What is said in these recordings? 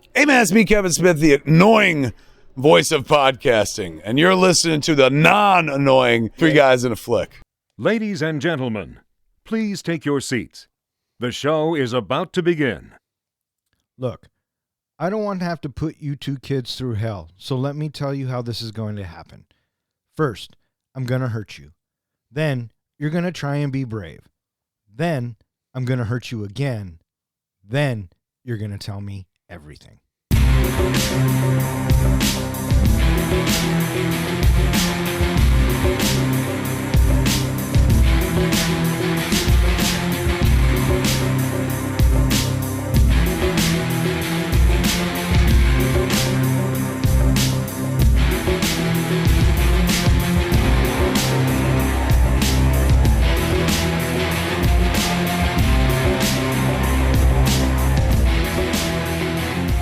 Hey man, it's me, Kevin Smith, the annoying voice of podcasting, and you're listening to the non-annoying Three Guys in a Flick. Ladies and gentlemen, please take your seats. The show is about to begin. Look, I don't want to have to put you two kids through hell, so let me tell you how this is going to happen. First, I'm going to hurt you. Then, you're going to try and be brave. Then, I'm going to hurt you again. Then, you're going to tell me everything.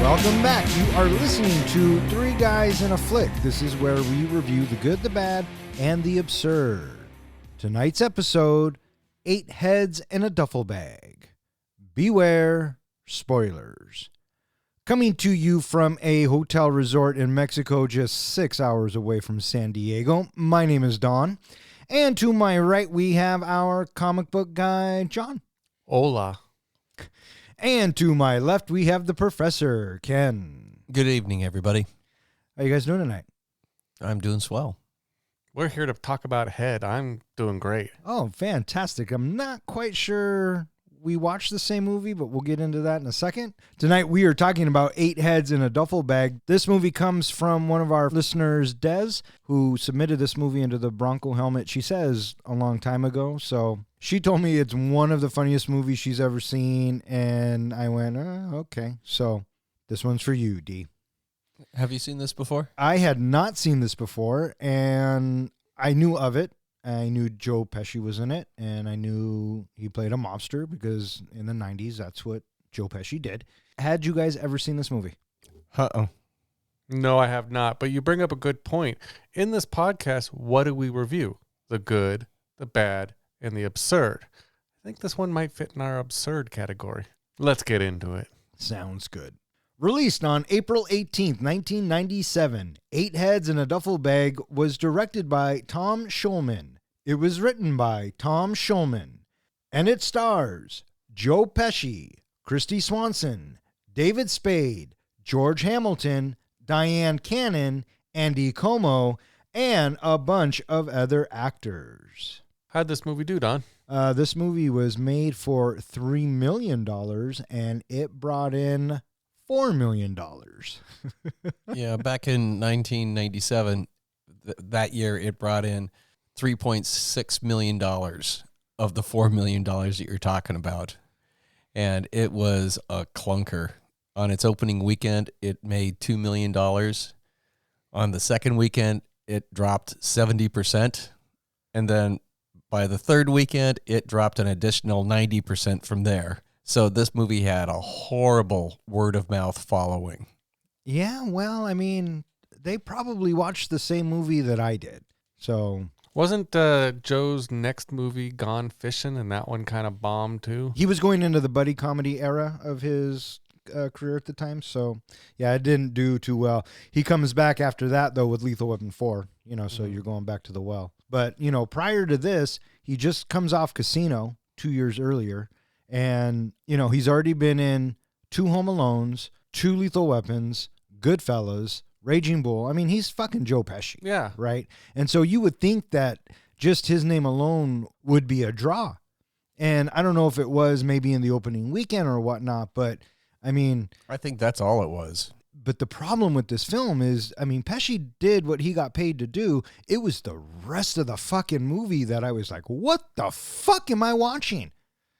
Welcome back. You are listening to Three Guys in a Flick. This is where we review the good, the bad, and the absurd. Tonight's episode, 8 Heads in a Duffel Bag. Beware spoilers. Coming to you from a hotel resort in Mexico just 6 hours away from San Diego, my name is Don. And to my right, we have our comic book guy, John. Hola. And to my left, we have the professor, Ken. Good evening, everybody. How you guys doing tonight? I'm doing swell. We're here to talk about Head. I'm doing great. Oh, fantastic. I'm not quite sure we watched the same movie, but we'll get into that in a second. Tonight, we are talking about 8 Heads in a Duffel Bag. This movie comes from one of our listeners, Des, who submitted this movie into the Bronco helmet, she says, a long time ago. So she told me it's one of the funniest movies she's ever seen, and I went, okay. So this one's for you, D. Have you seen this before? I had not seen this before, and I knew of it. I knew Joe Pesci was in it, and I knew he played a mobster because in the 90s, that's what Joe Pesci did. Had you guys ever seen this movie? Uh-oh. No, I have not. But you bring up a good point. In this podcast, what do we review? The good, the bad, and the absurd. I think this one might fit in our absurd category. Let's get into it. Sounds good. Released on April 18th, 1997, 8 Heads in a Duffel Bag was directed by Tom Schulman. It was written by Tom Schulman, and it stars Joe Pesci, Kristy Swanson, David Spade, George Hamilton, Diane Cannon, Andy Como, and a bunch of other actors. How'd this movie do, Don? This movie was made for $3 million, and it brought in $4 million. Yeah, back in 1997, that year it brought in $3.6 million of the $4 million that you're talking about. And it was a clunker. On its opening weekend, it made $2 million. On the second weekend, it dropped 70%. And then by the third weekend, it dropped an additional 90% from there. So this movie had a horrible word-of-mouth following. Yeah, well, I mean, they probably watched the same movie that I did. So Wasn't Joe's next movie Gone Fishing, and that one kind of bombed too? he was going into the buddy comedy era of his career at the time. So, yeah, it didn't do too well. He comes back after that, though, with Lethal Weapon 4, so you're going back to the well. But, prior to this, he just comes off Casino 2 years earlier. And, he's already been in 2 Home Alones, 2 Lethal Weapons, Goodfellas, Raging Bull. I mean, he's fucking Joe Pesci. Yeah. Right? And so you would think that just his name alone would be a draw. And I don't know if it was maybe in the opening weekend or whatnot, but, I mean... I think that's all it was. But the problem with this film is, I mean, Pesci did what he got paid to do. It was the rest of the fucking movie that I was like, what the fuck am I watching?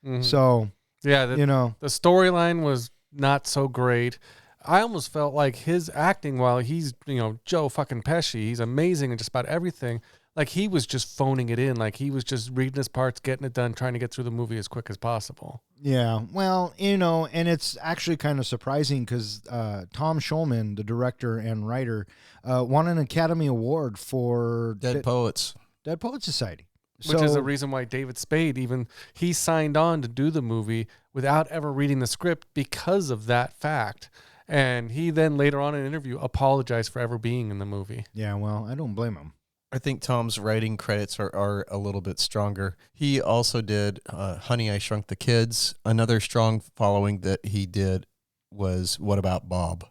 Mm-hmm. So, yeah, the storyline was not so great. I almost felt like his acting, while he's, Joe fucking Pesci, he's amazing in just about everything. Like he was just phoning it in. Like he was just reading his parts, getting it done, trying to get through the movie as quick as possible. Yeah, well, and it's actually kind of surprising because Tom Schulman, the director and writer, won an Academy Award for Dead Poets Society. Which is the reason why David Spade, he signed on to do the movie without ever reading the script because of that fact. And he then later on in an interview apologized for ever being in the movie. Yeah, well, I don't blame him. I think Tom's writing credits are a little bit stronger. He also did Honey, I Shrunk the Kids. Another strong following that he did was What About Bob?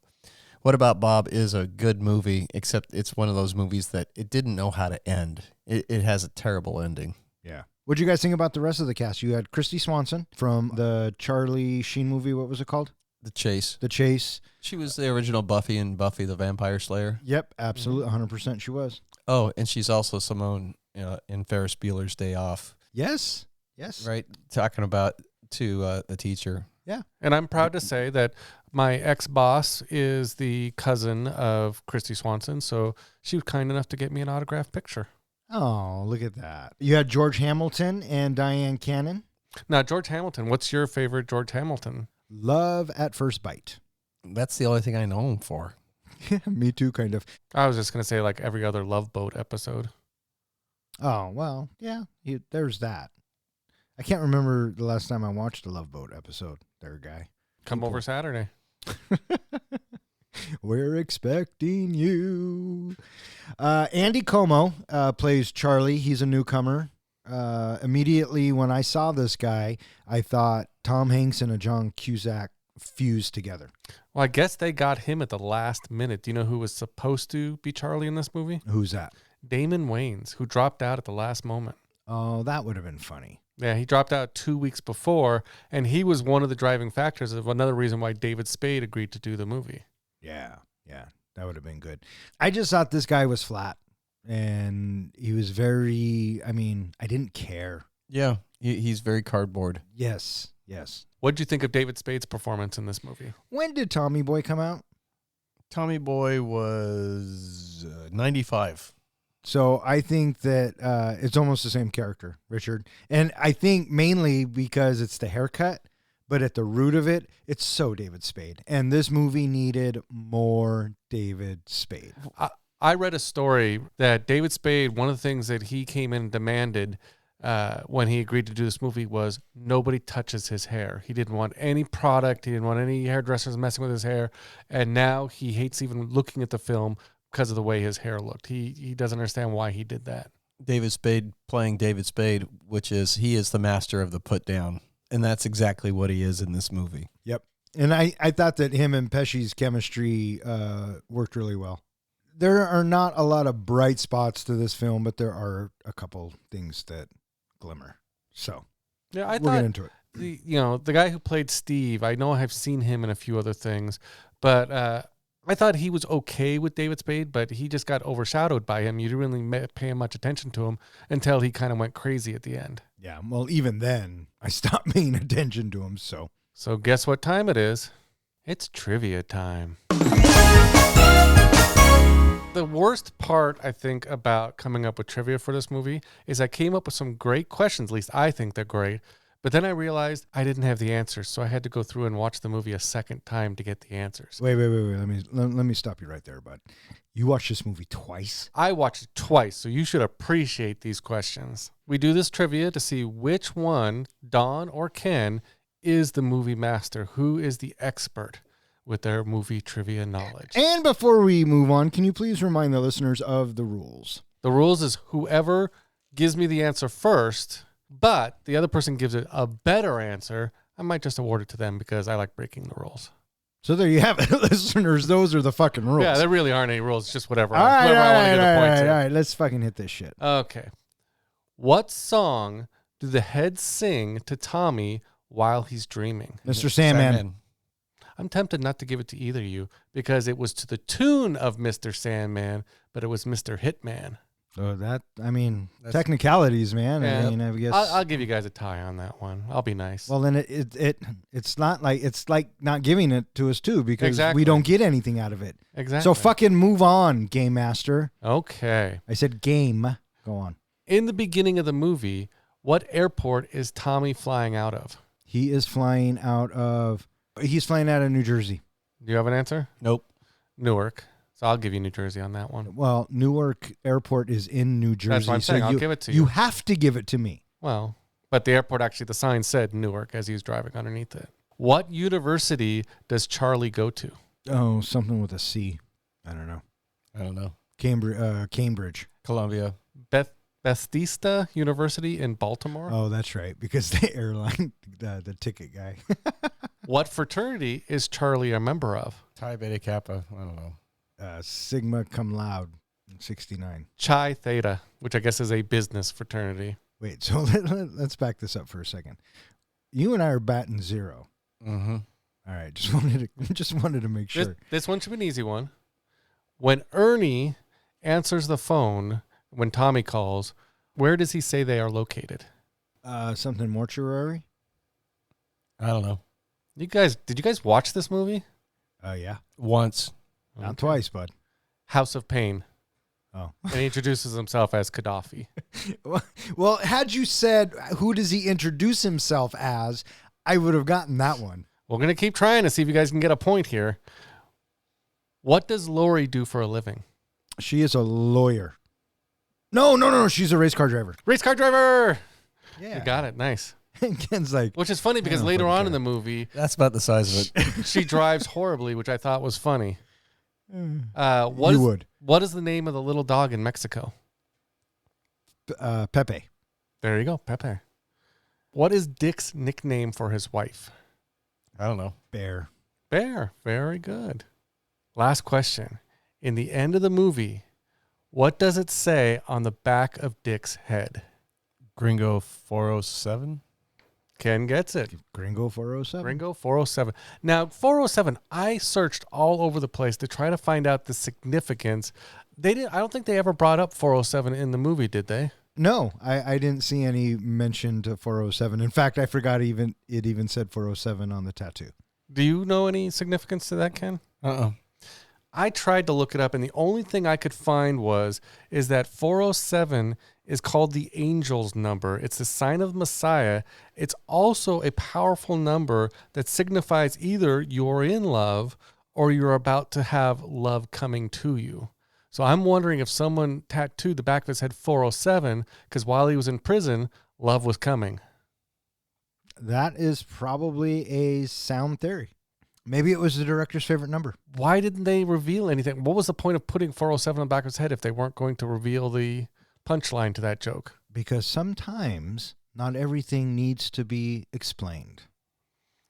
What About Bob is a good movie, except it's one of those movies that it didn't know how to end. It has a terrible ending. Yeah. What'd you guys think about the rest of the cast? You had Kristy Swanson from the Charlie Sheen movie. What was it called? The Chase. The Chase. She was the original Buffy in Buffy the Vampire Slayer. Yep, absolutely. 100% she was. Oh, and she's also Simone in Ferris Bueller's Day Off. Yes. Yes. Right? Talking about to the teacher. Yeah. And I'm proud to say that my ex-boss is the cousin of Kristy Swanson, so she was kind enough to get me an autographed picture. Oh, look at that. You had George Hamilton and Diane Cannon. Now, George Hamilton, what's your favorite George Hamilton? Love at First Bite. That's the only thing I know him for. Yeah, me too, kind of. I was just going to say like every other Love Boat episode. Oh, well, yeah, there's that. I can't remember the last time I watched a Love Boat episode. There, guy. Come over Saturday. We're expecting you. Andy Como plays Charlie. He's a newcomer. Immediately when I saw this guy, I thought Tom Hanks and a John Cusack fused together. Well, I guess they got him at the last minute. Do you know who was supposed to be Charlie in this movie? Who's that? Damon Wayans, who dropped out at the last moment. Oh, that would have been funny. Yeah, he dropped out 2 weeks before, and he was one of the driving factors of another reason why David Spade agreed to do the movie. Yeah, that would have been good. I just thought this guy was flat, and he was very, I didn't care. Yeah, he's very cardboard. Yes. What did you think of David Spade's performance in this movie? When did Tommy Boy come out? Tommy Boy was 95. So I think that it's almost the same character, Richard. And I think mainly because it's the haircut, but at the root of it, it's so David Spade. And this movie needed more David Spade. I read a story that David Spade, one of the things that he came in and demanded when he agreed to do this movie was nobody touches his hair. He didn't want any product. He didn't want any hairdressers messing with his hair. And now he hates even looking at the film because of the way his hair looked. He doesn't understand why he did that. David Spade playing David Spade, which is he is the master of the put down. And that's exactly what he is in this movie. Yep. And I thought that him and Pesci's chemistry worked really well. There are not a lot of bright spots to this film, but there are a couple things that glimmer. So Yeah, we'll get into it. The guy who played Steve, I know I've seen him in a few other things, but I thought he was okay with David Spade, but he just got overshadowed by him. You didn't really pay much attention to him until he kind of went crazy at the end. Yeah, well, even then, I stopped paying attention to him, so. So guess what time it is? It's trivia time. The worst part, I think, about coming up with trivia for this movie is I came up with some great questions. At least I think they're great. But then I realized I didn't have the answers, so I had to go through and watch the movie a second time to get the answers. Wait. Let me stop you right there, bud. You watched this movie twice? I watched it twice, so you should appreciate these questions. We do this trivia to see which one, Don or Ken, is the movie master, who is the expert with their movie trivia knowledge. And before we move on, can you please remind the listeners of the rules? The rules is whoever gives me the answer first, but the other person gives it a better answer, I might just award it to them because I like breaking the rules. So there you have it, listeners. Those are the fucking rules. Yeah, there really aren't any rules. It's just whatever. All right, whoever I want to give the point to. all right. Let's fucking hit this shit. Okay. What song do the heads sing to Tommy while he's dreaming? Mr. Sandman. I'm tempted not to give it to either of you because it was to the tune of Mr. Sandman, but it was Mr. Hitman. So that's technicalities, man. Yeah, I guess I'll give you guys a tie on that one. I'll be nice. Well, then it's not like it's like not giving it to us too because Exactly. we don't get anything out of it. Exactly. So fucking move on, Game Master. Okay. I said game. Go on. In the beginning of the movie, what airport is Tommy flying out of? He's flying out of New Jersey. Do you have an answer? Nope. Newark. So I'll give you New Jersey on that one. Well, Newark Airport is in New Jersey. That's what I'm saying. I'll give it to you. You have to give it to me. Well, but the airport actually, the sign said Newark as he was driving underneath it. What university does Charlie go to? Oh, something with a C. I don't know. Cambridge. Columbia. Bethesda University in Baltimore. Oh, that's right, because the airline, the ticket guy. What fraternity is Charlie a member of? Chi Beta Kappa. I don't know. Sigma Cum Laude, 69. Chi Theta, which I guess is a business fraternity. Wait, so let's back this up for a second. You and I are batting 0. Mm-hmm. All right, just wanted to make sure. This one should be an easy one. When Ernie answers the phone when Tommy calls, where does he say they are located? Something mortuary? I don't know. Did you guys watch this movie? Yeah. Once. Not twice, bud. House of Pain. Oh. And he introduces himself as Gaddafi. Well, had you said, who does he introduce himself as, I would have gotten that one. We're going to keep trying to see if you guys can get a point here. What does Lori do for a living? She is a lawyer. No. She's a race car driver. Race car driver! Yeah. You got it. Nice. And Ken's like, Which is funny because I don't later fucking on in care. the movie, That's about the size of it. she drives horribly, which I thought was funny. you What would. is the name of the little dog in Mexico? Pepe. There you go, Pepe. What is Dick's nickname for his wife? I don't know. Bear. Bear. Very good. Last question. In the end of the movie, what does it say on the back of Dick's head? Gringo 407. Ken gets it. Gringo 407. Gringo 407. Now, 407, I searched all over the place to try to find out the significance. I don't think they ever brought up 407 in the movie, did they? No, I didn't see any mention to 407. In fact, I forgot it even said 407 on the tattoo. Do you know any significance to that, Ken? I tried to look it up, and the only thing I could find is that 407 is called the angel's number. It's the sign of Messiah. It's also a powerful number that signifies either you're in love or you're about to have love coming to you. So I'm wondering if someone tattooed the back of his head 407 because while he was in prison, love was coming. That is probably a sound theory. Maybe it was the director's favorite number. Why didn't they reveal anything? What was the point of putting 407 on the back of his head if they weren't going to reveal the punchline to that joke? Because sometimes not everything needs to be explained.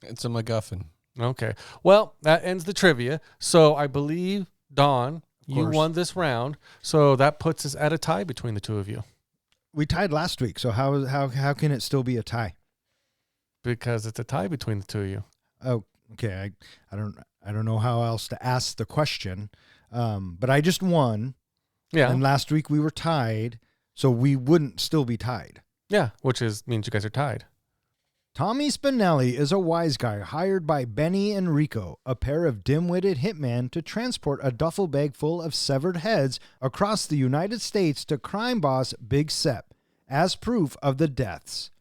It's a MacGuffin. Okay. Well, that ends the trivia. So I believe, Dawn, you course. won this round. So that puts us at a tie between the two of you. We tied last week, so how can it still be a tie? Because it's a tie between the two of you. Oh, okay. I don't know how else to ask the question. But I just won. Yeah. And last week we were tied, so we wouldn't still be tied. Yeah, which means you guys are tied. Tommy Spinelli is a wise guy hired by Benny and Rico, a pair of dim-witted hitmen, to transport a duffel bag full of severed heads across the United States to crime boss Big Sep as proof of the deaths.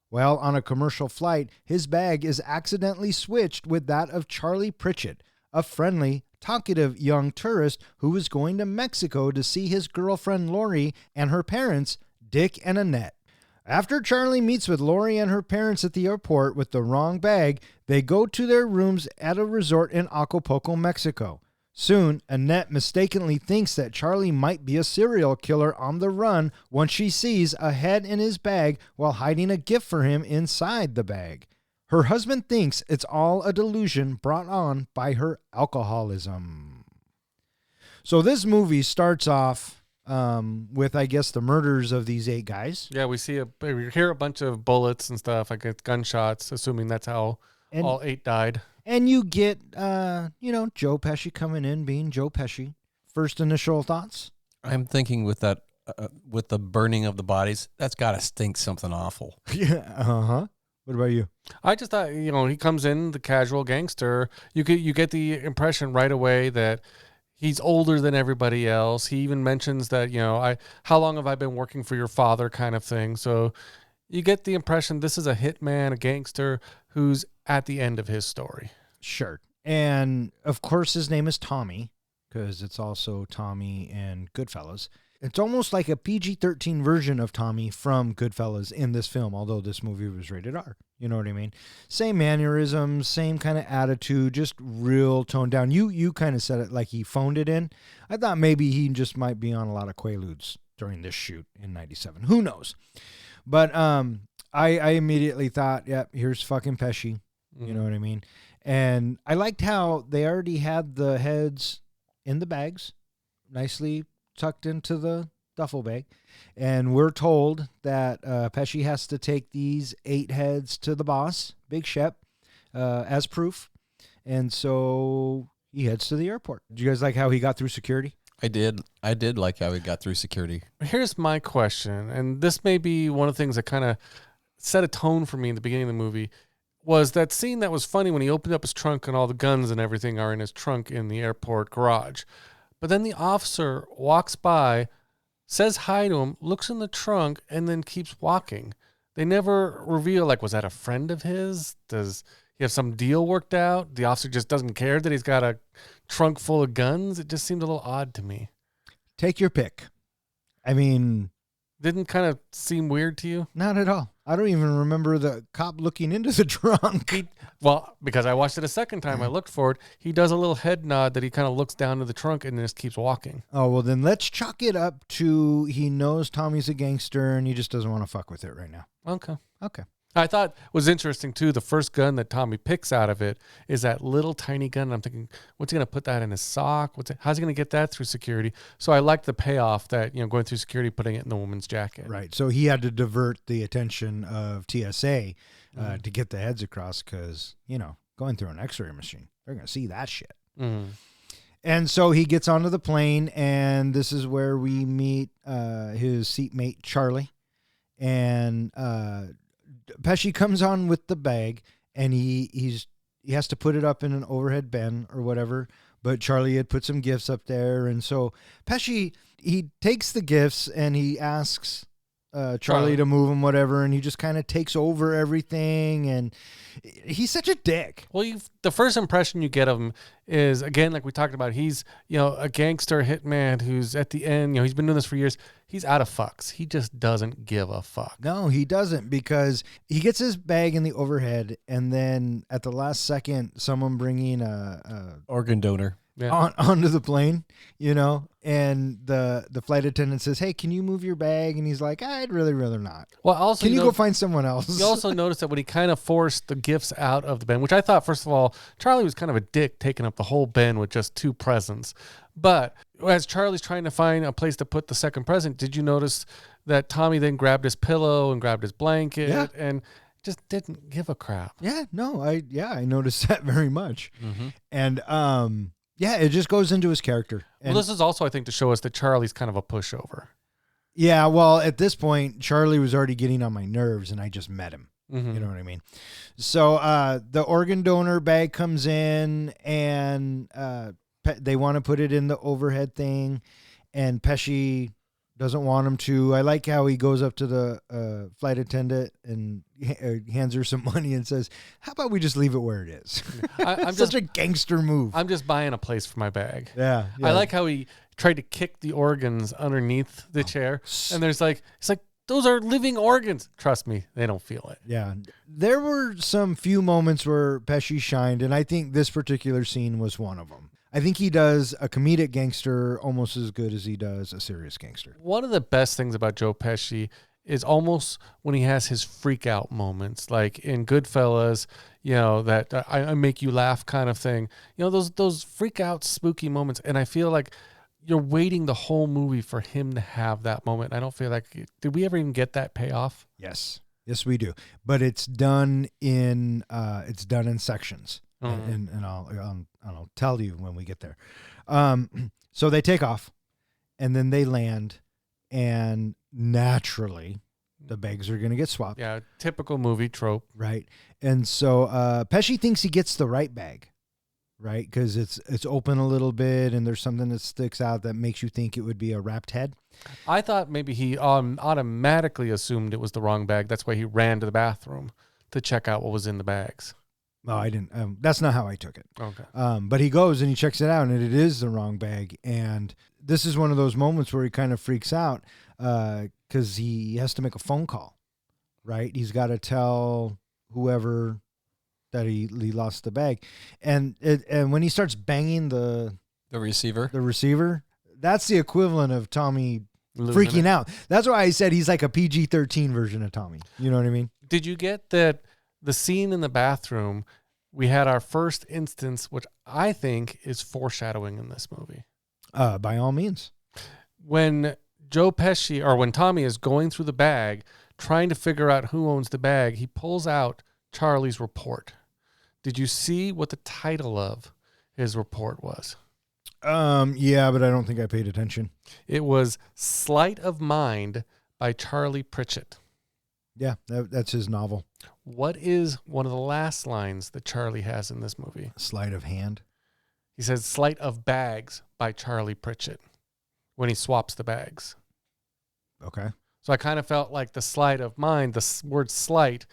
While on a commercial flight, his bag is accidentally switched with that of Charlie Pritchett, a friendly, talkative young tourist who was going to Mexico to see his girlfriend Lori and her parents, Dick and Annette. After Charlie meets with Lori and her parents at the airport with the wrong bag, they go to their rooms at a resort in Acapulco, Mexico. Soon, Annette mistakenly thinks that Charlie might be a serial killer on the run once she sees a head in his bag while hiding a gift for him inside the bag. Her husband thinks it's all a delusion brought on by her alcoholism. So this movie starts off with, I guess, the murders of these 8 guys. Yeah, we hear a bunch of bullets and stuff, like gunshots, assuming that's how all 8 died. And you get, Joe Pesci coming in, being Joe Pesci. First initial thoughts? I'm thinking with that, with the burning of the bodies, that's got to stink something awful. Yeah, uh-huh. What about you? I just thought, he comes in, the casual gangster. You get the impression right away that he's older than everybody else. He even mentions that, how long have I been working for your father kind of thing. So you get the impression this is a hitman, a gangster who's at the end of his story. Sure. And, of course, his name is Tommy, because it's also Tommy and Goodfellas. It's almost like a PG-13 version of Tommy from Goodfellas in this film, although this movie was rated R. You know what I mean? Same mannerisms, same kind of attitude, just real toned down. You kind of said it like he phoned it in. I thought maybe he just might be on a lot of Quaaludes during this shoot in 97. Who knows? But I immediately thought, yeah, here's fucking Pesci. You know what I mean? And I liked how they already had the heads in the bags, nicely tucked into the duffel bag. And we're told that Pesci has to take these 8 heads to the boss, Big Shep, as proof. And so he heads to the airport. Did you guys like how he got through security? I did like how he got through security. Here's my question, and this may be one of the things that kind of set a tone for me in the beginning of the movie, was that scene that was funny when he opened up his trunk and all the guns and everything are in his trunk in the airport garage. But then the officer walks by, says hi to him, looks in the trunk, and then keeps walking. They never reveal, like, was that a friend of his? Does he have some deal worked out? The officer just doesn't care that he's got a trunk full of guns? It just seemed a little odd to me. Take your pick. I mean... Didn't kind of seem weird to you? Not at all. I don't even remember the cop looking into the trunk. Well, because I watched it a second time, I looked for it. He does a little head nod that he kind of looks down to the trunk and just keeps walking. Oh, well, then let's chalk it up to he knows Tommy's a gangster and he just doesn't want to fuck with it right now. Okay. Okay. I thought was interesting, too, the first gun that Tommy picks out of it is that little tiny gun. And I'm thinking, what's he going to put that in his sock? How's he going to get that through security? So I liked the payoff that, going through security, putting it in the woman's jacket. Right. So he had to divert the attention of TSA to get the heads across because, going through an x-ray machine, they're going to see that shit. Mm-hmm. And so he gets onto the plane, and this is where we meet his seatmate, Charlie. And Pesci comes on with the bag, and he has to put it up in an overhead bin or whatever. But Charlie had put some gifts up there, and so Pesci, he takes the gifts and he asks Charlie to move them, whatever, and he just kind of takes over everything, and he's such a dick. Well, the first impression you get of him is, again, like we talked about, he's a gangster hitman who's at the end, he's been doing this for years. He's out of fucks. He just doesn't give a fuck. No, he doesn't, because he gets his bag in the overhead, and then at the last second, someone bringing a organ donor onto the plane, and the flight attendant says, "Hey, can you move your bag?" And he's like, "I'd really rather not." Well, also, can you go find someone else? You also notice that when he kind of forced the gifts out of the bin, which I thought, first of all, Charlie was kind of a dick taking up the whole bin with just 2 presents. But as Charlie's trying to find a place to put the second present, did you notice that Tommy then grabbed his pillow and grabbed his blanket and just didn't give a crap? Yeah, no, I noticed that very much. Mm-hmm. And it just goes into his character. And this is also, I think, to show us that Charlie's kind of a pushover. Yeah, well, at this point, Charlie was already getting on my nerves, and I just met him. Mm-hmm. You know what I mean? So the organ donor bag comes in, and they want to put it in the overhead thing, and Pesci doesn't want him to. I like how he goes up to the flight attendant and hands her some money and says, "How about we just leave it where it is?" I'm such a gangster move. I'm just buying a place for my bag. Yeah. I like how he tried to kick the organs underneath the chair, and it's like, those are living organs. Trust me, they don't feel it. Yeah. There were some few moments where Pesci shined, and I think this particular scene was one of them. I think he does a comedic gangster almost as good as he does a serious gangster. One of the best things about Joe Pesci is almost when he has his freak out moments, like in Goodfellas, that I make you laugh kind of thing. Those freak out, spooky moments. And I feel like you're waiting the whole movie for him to have that moment. I don't feel like, did we ever even get that payoff? Yes, we do. But it's done in sections. Mm-hmm. And I'll tell you when we get there. So they take off, and then they land, and naturally, the bags are going to get swapped. Yeah, typical movie trope. Right. And so Pesci thinks he gets the right bag, right? Because it's open a little bit, and there's something that sticks out that makes you think it would be a wrapped head. I thought maybe he automatically assumed it was the wrong bag. That's why he ran to the bathroom to check out what was in the bags. No, I didn't. That's not how I took it. Okay. But he goes and he checks it out, and it is the wrong bag. And this is one of those moments where he kind of freaks out because he has to make a phone call, right? He's got to tell whoever that he lost the bag. And when he starts banging the receiver, that's the equivalent of Tommy freaking out. That's why I said he's like a PG-13 version of Tommy. You know what I mean? Did you get that the scene in the bathroom, we had our first instance, which I think is foreshadowing in this movie? By all means. When Joe Pesci, or when Tommy is going through the bag, trying to figure out who owns the bag, he pulls out Charlie's report. Did you see what the title of his report was? Yeah, but I don't think I paid attention. It was Sleight of Mind by Charlie Pritchett. Yeah, that's his novel. What is one of the last lines that Charlie has in this movie? Sleight of hand. He says Sleight of Bags by Charlie Pritchett when he swaps the bags. Okay. So I kind of felt like the sleight of mind, the word sleight,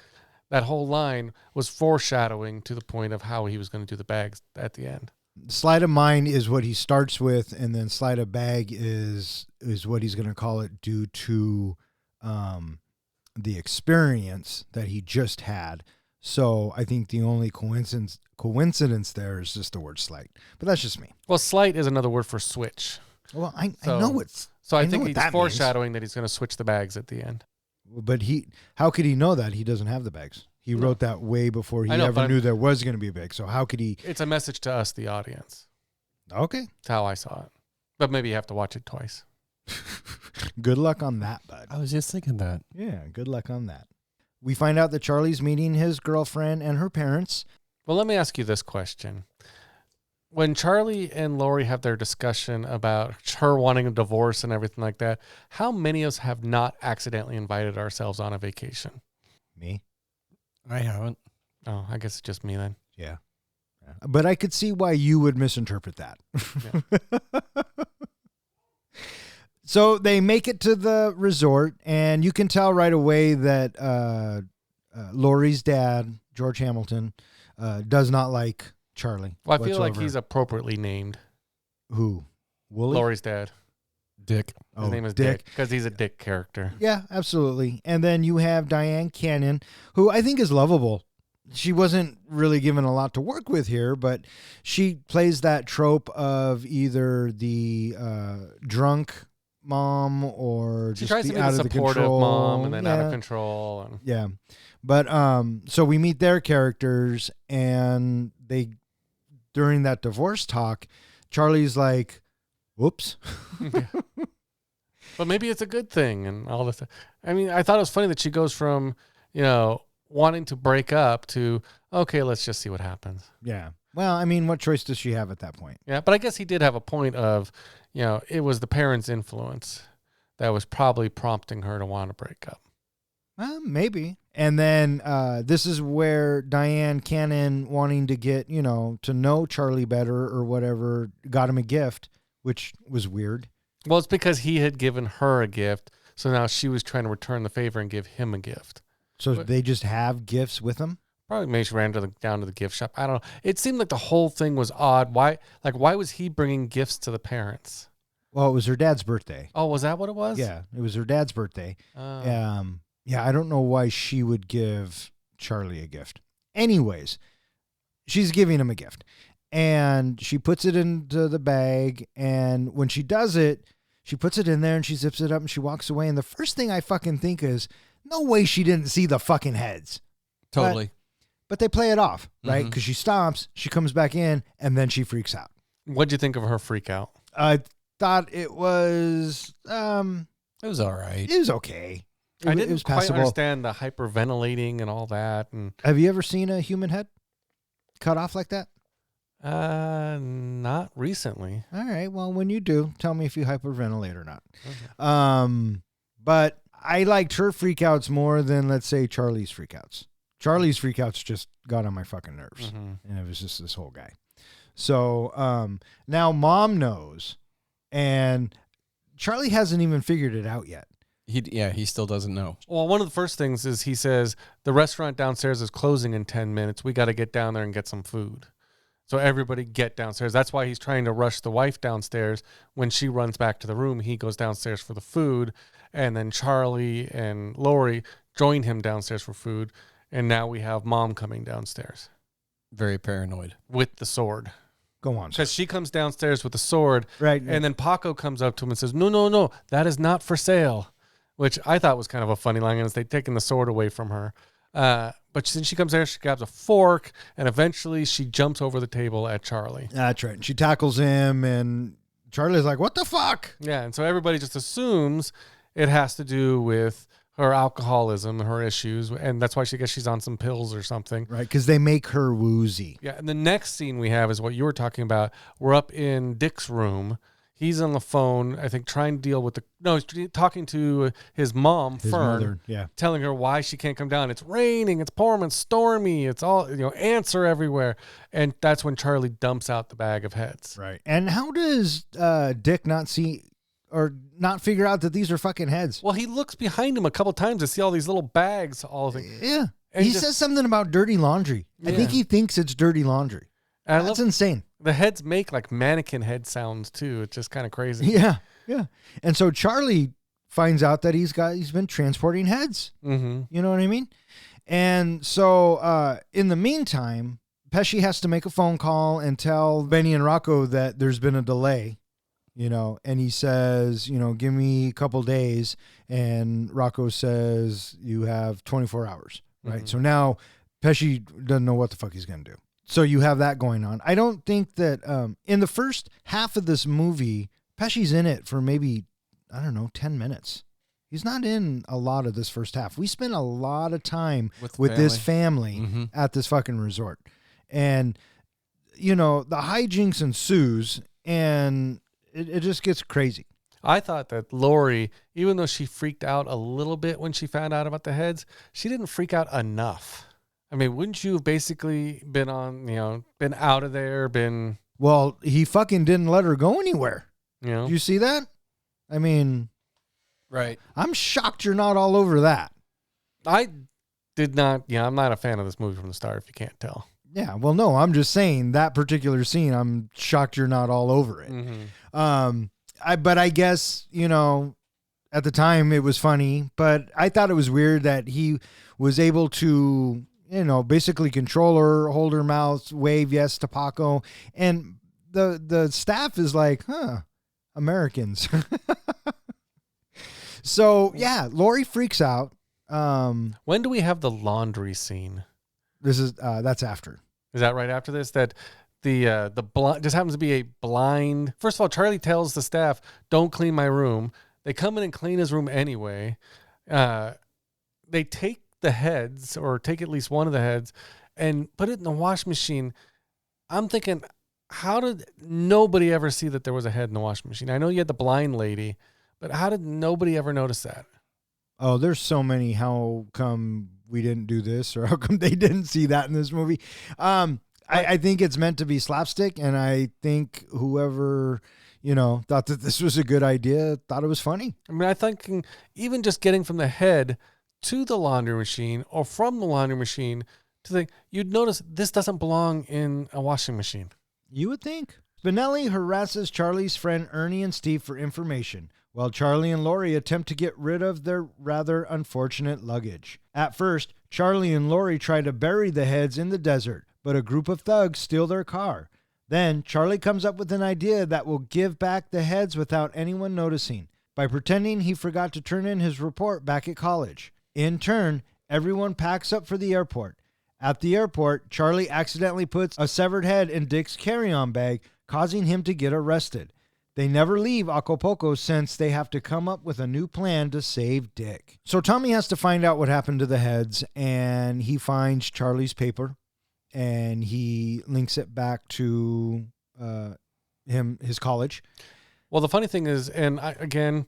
that whole line was foreshadowing to the point of how he was going to do the bags at the end. Sleight of mind is what he starts with, and then sleight of bag is what he's going to call it due to the experience that he just had. So I think the only coincidence there is just the word sleight. But that's just me. Well, sleight is another word for switch. Well, I know it's... So I think he's foreshadowing that he's going to switch the bags at the end. But how could he know that he doesn't have the bags? He wrote that way before he ever knew there was going to be a bag. So how could he? It's a message to us, the audience. Okay. That's how I saw it. But maybe you have to watch it twice. Good luck on that, bud. I was just thinking that. Yeah, good luck on that. We find out that Charlie's meeting his girlfriend and her parents. Well, let me ask you this question. When Charlie and Lori have their discussion about her wanting a divorce and everything like that, how many of us have not accidentally invited ourselves on a vacation? Me? I haven't. Oh, I guess it's just me then. Yeah. But I could see why you would misinterpret that. Yeah. So they make it to the resort, and you can tell right away that Lori's dad, George Hamilton, does not like Charlie. Well, I feel like he's appropriately named. Who? Wooly? Lori's dad. Dick. His name is Dick because he's a Dick character. Yeah, absolutely. And then you have Diane Cannon, who I think is lovable. She wasn't really given a lot to work with here, but she plays that trope of either the drunk mom or She just tries to the be out the of the supportive control mom and then out of control. And Yeah. But so we meet their characters, and they during that divorce talk, Charlie's like, whoops. Yeah. But maybe it's a good thing and all this. I mean, I thought it was funny that she goes from, wanting to break up to, okay, let's just see what happens. Yeah. Well, I mean, what choice does she have at that point? Yeah, but I guess he did have a point of, it was the parents' influence that was probably prompting her to want to break up. Maybe. And then this is where Diane Cannon, wanting to get, to know Charlie better or whatever, got him a gift, which was weird. Well, it's because he had given her a gift, so now she was trying to return the favor and give him a gift. So they just have gifts with them? Probably maybe she ran down to the gift shop. I don't know. It seemed like the whole thing was odd. Why was he bringing gifts to the parents? Well, it was her dad's birthday. Oh, was that what it was? Yeah, it was her dad's birthday. Yeah, I don't know why she would give Charlie a gift. Anyways, she's giving him a gift. And she puts it into the bag. And when she does it, she puts it in there and she zips it up and she walks away. And the first thing I fucking think is, no way she didn't see the fucking heads. Totally. But they play it off, right? Because she stops, she comes back in, and then she freaks out. What'd you think of her freak out? I thought it was... it was all right. It was okay. I didn't it was quite passable. understand the hyperventilating and all that. And have you ever seen a human head cut off like that? Not recently. All right. Well, when you do, tell me if you hyperventilate or not. Okay. But I liked her freakouts more than, let's say, Charlie's freakouts. Charlie's freakouts just got on my fucking nerves. And it was just this whole guy. So now Mom knows, and Charlie hasn't even figured it out yet. He still doesn't know. Well, one of the first things is he says, the restaurant downstairs is closing in 10 minutes. We got to get down there and get some food. So everybody get downstairs. That's why he's trying to rush the wife downstairs. When she runs back to the room, he goes downstairs for the food. And then Charlie and Lori join him downstairs for food. And now we have mom coming downstairs Very paranoid. with the sword. Go on. Because she comes downstairs with the sword. Right. And then Paco comes up to him and says, no, that is not for sale. Which I thought was kind of a funny line, as they'd taken the sword away from her. But then she comes there, she grabs a fork, and eventually she jumps over the table at Charlie. That's right. She tackles him, and Charlie's like, what the fuck? Yeah, and so everybody just assumes it has to do with her alcoholism and her issues, and that's why she's on some pills or something. Right, because they make her woozy. Yeah, and the next scene we have is what you were talking about. We're up in Dick's room. He's on the phone, I think, trying to deal with he's talking to his mom, His Fern, mother, yeah. telling her why she can't come down. It's raining, it's pouring, it's stormy, it's all, ants are everywhere. And that's when Charlie dumps out the bag of heads. Right. And how does Dick not see or not figure out that these are fucking heads? Well, he looks behind him a couple times to see all these little bags, all of it. Yeah. And He says something about dirty laundry. I think Yeah. he thinks it's dirty laundry. And I That's love insane. the heads make like mannequin head sounds too. It's just kind of crazy. Yeah. Yeah. And so Charlie finds out that he's been transporting heads. Mm-hmm. You know what I mean? And so in the meantime, Pesci has to make a phone call and tell Benny and Rocco that there's been a delay, and he says, give me a couple days. And Rocco says, you have 24 hours, right? Mhm. So now Pesci doesn't know what the fuck he's going to do. So you have that going on. I don't think that in the first half of this movie, Pesci's in it for maybe, 10 minutes. He's not in a lot of this first half. We spent a lot of time with this family Mm-hmm. at this fucking resort. And, the hijinks ensues, and it just gets crazy. I thought that Lori, even though she freaked out a little bit when she found out about the heads, she didn't freak out enough. I mean, wouldn't you have basically been been out of there, Well, he fucking didn't let her go anywhere. Did you see that? I mean, Right. I'm shocked you're not all over that. I did not, I'm not a fan of this movie from the start, if you can't tell. Yeah, well, no, I'm just saying that particular scene, I'm shocked you're not all over it. Mm-hmm. But I guess, at the time it was funny, but I thought it was weird that he was able to, basically control her, hold her mouth, wave yes to Paco. And the staff is like, Americans. So, yeah, Lori freaks out. When do we have the laundry scene? That's after. Is that right after this? That the blind just happens to be a blind. First of all, Charlie tells the staff, "Don't clean my room." They come in and clean his room anyway. They take the heads, or take at least one of the heads, and put it in the wash machine. I'm thinking, how did nobody ever see that there was a head in the washing machine? I know you had the blind lady, but how did nobody ever notice that? Oh, there's so many. How come we didn't do this, or how come they didn't see that in this movie? I think it's meant to be slapstick, and I think whoever, thought that this was a good idea thought it was funny. I mean, I think even just getting from the head to the laundry machine, or from the laundry machine to the, you'd notice this doesn't belong in a washing machine. You would think. Spinelli harasses Charlie's friend Ernie and Steve for information, while Charlie and Lori attempt to get rid of their rather unfortunate luggage. At first, Charlie and Lori try to bury the heads in the desert, but a group of thugs steal their car. Then, Charlie comes up with an idea that will give back the heads without anyone noticing, by pretending he forgot to turn in his report back at college. In turn, everyone packs up for the airport. At the airport, Charlie accidentally puts a severed head in Dick's carry-on bag, causing him to get arrested. They never leave Acapulco since they have to come up with a new plan to save Dick. So Tommy has to find out what happened to the heads, and he finds Charlie's paper, and he links it back to his college. Well, the funny thing is, and again,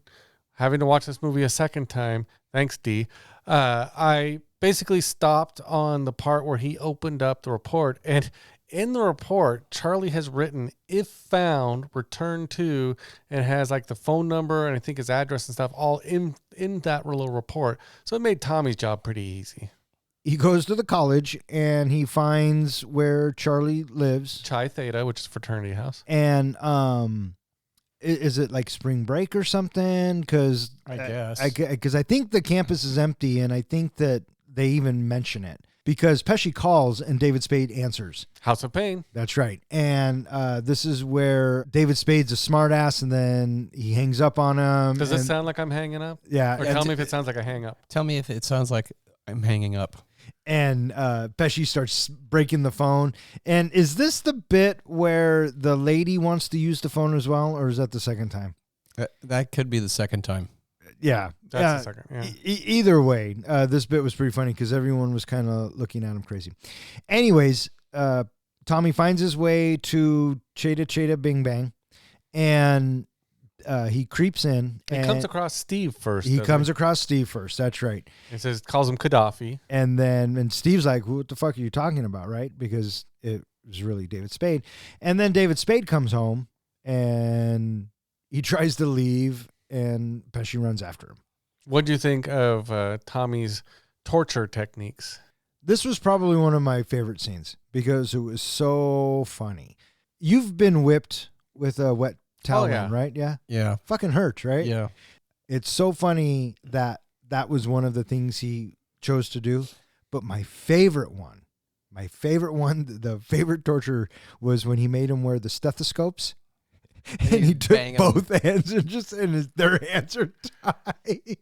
having to watch this movie a second time, thanks, D, I basically stopped on the part where he opened up the report, and in the report, Charlie has written, if found, return to, and has like the phone number and I think his address and stuff all in that little report. So it made Tommy's job pretty easy. He goes to the college and he finds where Charlie lives. Chi Theta, which is a fraternity house. And is it like spring break or something? Because I guess. Because I think the campus is empty, and I think that they even mention it. because Pesci calls and David Spade answers. House of Pain. That's right. And this is where David Spade's a smartass, and then he hangs up on him. Does it sound like I'm hanging up? Yeah. Or tell me if it sounds like I hang up. Tell me if it sounds like I'm hanging up. And Pesci starts breaking the phone. And is this the bit where the lady wants to use the phone as well, or is that the second time? That could be the second time. Yeah. That's the second. Yeah. Either way, this bit was pretty funny because everyone was kind of looking at him crazy. Anyways, Tommy finds his way to Cheta Cheta Bing Bang, and he creeps in. He comes across Steve first. He comes across Steve first. That's right. It says, calls him Gaddafi. And Steve's like, what the fuck are you talking about, right? Because it was really David Spade. And then David Spade comes home, and he tries to leave, and Pesci runs after him. What do you think of Tommy's torture techniques? This was probably one of my favorite scenes because it was so funny. You've been whipped with a wet towel, yeah. right? Yeah. Yeah. Fucking hurts, right? Yeah. It's so funny that was one of the things he chose to do. But my favorite one, the favorite torture was when he made him wear the stethoscopes. And he took both hands and their hands are tied.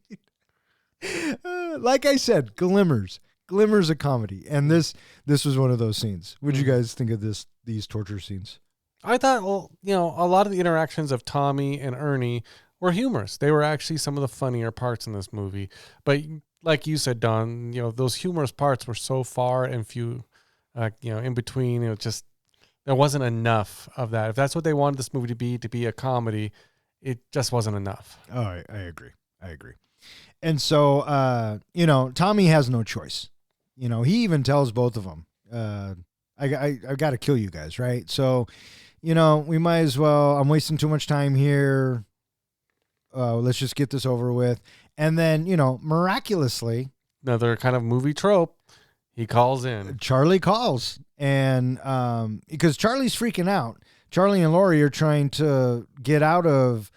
Like I said, glimmers of comedy. And this was one of those scenes. What did you guys think of these torture scenes? I thought, well, a lot of the interactions of Tommy and Ernie were humorous. They were actually some of the funnier parts in this movie. But like you said, Don, those humorous parts were so far and few, in between. Just there wasn't enough of that. If that's what they wanted this movie to be a comedy, it just wasn't enough. Oh, I agree. And so, Tommy has no choice. He even tells both of them, I got to kill you guys, right? So, we might as well, I'm wasting too much time here. Let's just get this over with. And then, miraculously, another kind of movie trope, he calls in. Charlie calls. And because Charlie's freaking out. Charlie and Laurie are trying to get out of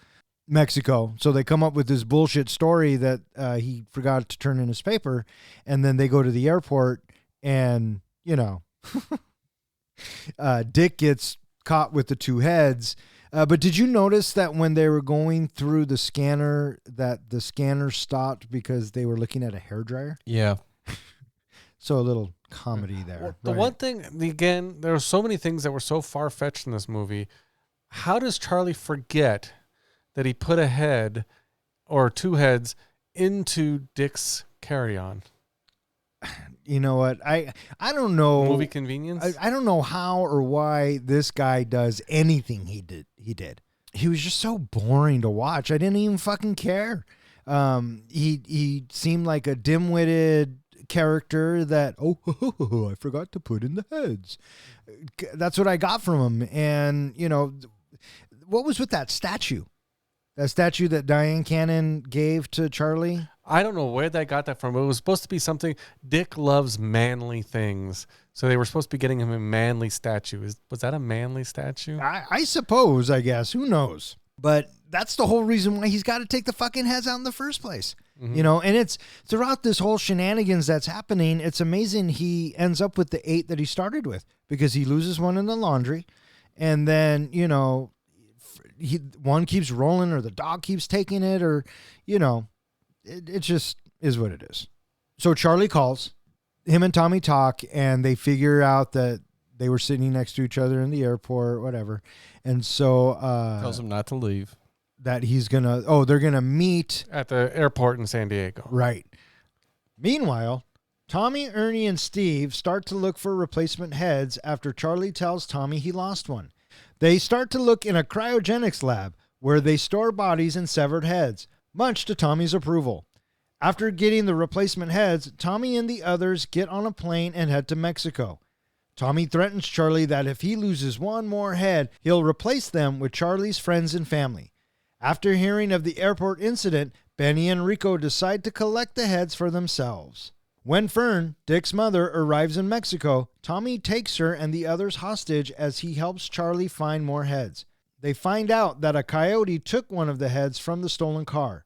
Mexico. So they come up with this bullshit story that he forgot to turn in his paper. And then they go to the airport and, Dick gets caught with the two heads. But did you notice that when they were going through the scanner, that the scanner stopped because they were looking at a hairdryer? Yeah. So a little comedy there. Well, the one thing, again, there were so many things that were so far-fetched in this movie. How does Charlie forget that he put a head or two heads into Dick's carry-on? You know what? I don't know. Movie convenience? I don't know how or why this guy does anything he did. He was just so boring to watch. I didn't even fucking care. He seemed like a dim-witted character that, I forgot to put in the heads. That's what I got from him. And, what was with that statue? That statue that Diane Cannon gave to Charlie? I don't know where they got that from. It was supposed to be something. Dick loves manly things. So they were supposed to be getting him a manly statue. Was that a manly statue? I suppose, I guess. Who knows? But that's the whole reason why he's got to take the fucking heads out in the first place. Mm-hmm. And it's throughout this whole shenanigans that's happening, it's amazing he ends up with the 8 that he started with because he loses one in the laundry. And then, one keeps rolling or the dog keeps taking it or, it just is what it is. So Charlie calls, him and Tommy talk, and they figure out that they were sitting next to each other in the airport, whatever. And so tells him not to leave. That they're going to meet at the airport in San Diego. Right. Meanwhile, Tommy, Ernie, and Steve start to look for replacement heads after Charlie tells Tommy he lost one. They start to look in a cryogenics lab where they store bodies and severed heads, much to Tommy's approval. After getting the replacement heads, Tommy and the others get on a plane and head to Mexico. Tommy threatens Charlie that if he loses one more head, he'll replace them with Charlie's friends and family. After hearing of the airport incident, Benny and Rico decide to collect the heads for themselves. When Fern, Dick's mother, arrives in Mexico, Tommy takes her and the others hostage as he helps Charlie find more heads. They find out that a coyote took one of the heads from the stolen car.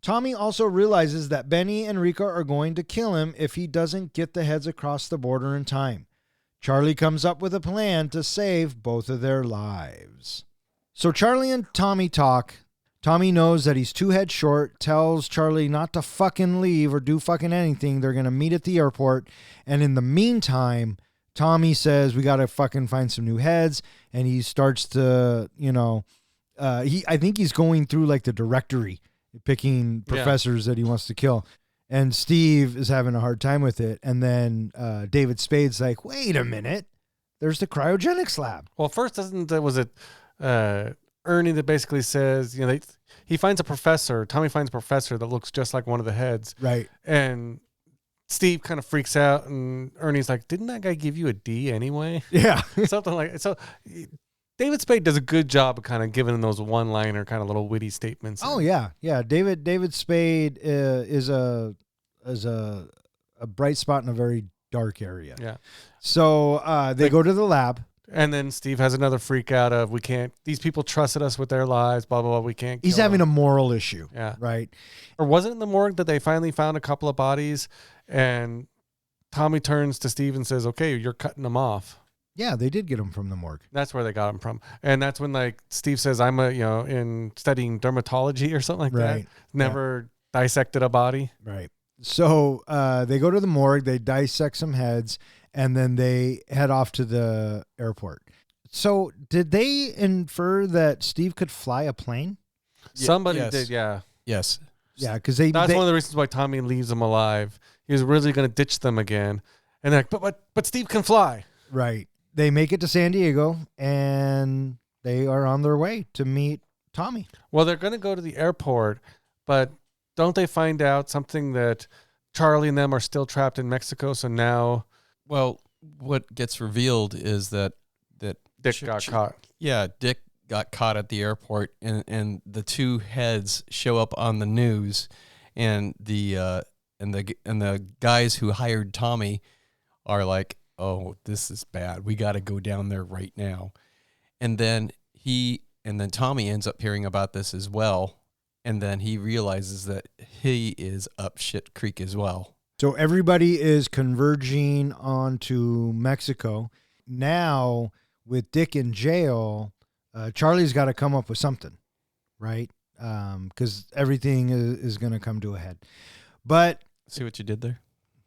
Tommy also realizes that Benny and Rika are going to kill him if he doesn't get the heads across the border in time. Charlie comes up with a plan to save both of their lives. So Charlie and Tommy talk. Tommy knows that he's 2 heads short, tells Charlie not to fucking leave or do fucking anything. They're going to meet at the airport. And in the meantime, Tommy says, we got to fucking find some new heads. And he starts to, I think he's going through like the directory, picking professors that he wants to kill. And Steve is having a hard time with it. And then David Spade's like, wait a minute. There's the cryogenics lab. Well, first, was it Ernie that basically says, he finds a professor, Tommy finds a professor that looks just like one of the heads. Right. And Steve kind of freaks out, and Ernie's like, didn't that guy give you a D anyway? Yeah. Something like so. David Spade does a good job of kind of giving those one-liner kind of little witty statements. Oh yeah. David Spade is a bright spot in a very dark area. Yeah. So they go to the lab. And then Steve has another freak out of, these people trusted us with their lives, blah, blah, blah, we can't kill He's having them. a moral issue. Yeah. Right. Or was it in the morgue that they finally found a couple of bodies, and Tommy turns to Steve and says, okay, you're cutting them off. Yeah, they did get him from the morgue. That's where they got him from. And that's when Steve says, I'm in studying dermatology or something like that. Never dissected a body. Right. So they go to the morgue, they dissect some heads, and then they head off to the airport. So did they infer that Steve could fly a plane? Somebody yes. did, yeah. Yes. Yeah, because that's one of the reasons why Tommy leaves them alive. He was really going to ditch them again. And they're like, but Steve can fly. Right. They make it to San Diego, and they are on their way to meet Tommy. Well, they're going to go to the airport, but don't they find out something that Charlie and them are still trapped in Mexico? So now... Well, what gets revealed is that Dick got caught. Yeah, Dick got caught at the airport, and the 2 heads show up on the news, and the guys who hired Tommy are like, "Oh, this is bad. We got to go down there right now." And then Tommy ends up hearing about this as well, and then he realizes that he is up shit creek as well. So everybody is converging onto Mexico. Now, with Dick in jail, Charlie's got to come up with something, right? Because everything is going to come to a head. But... See what you did there?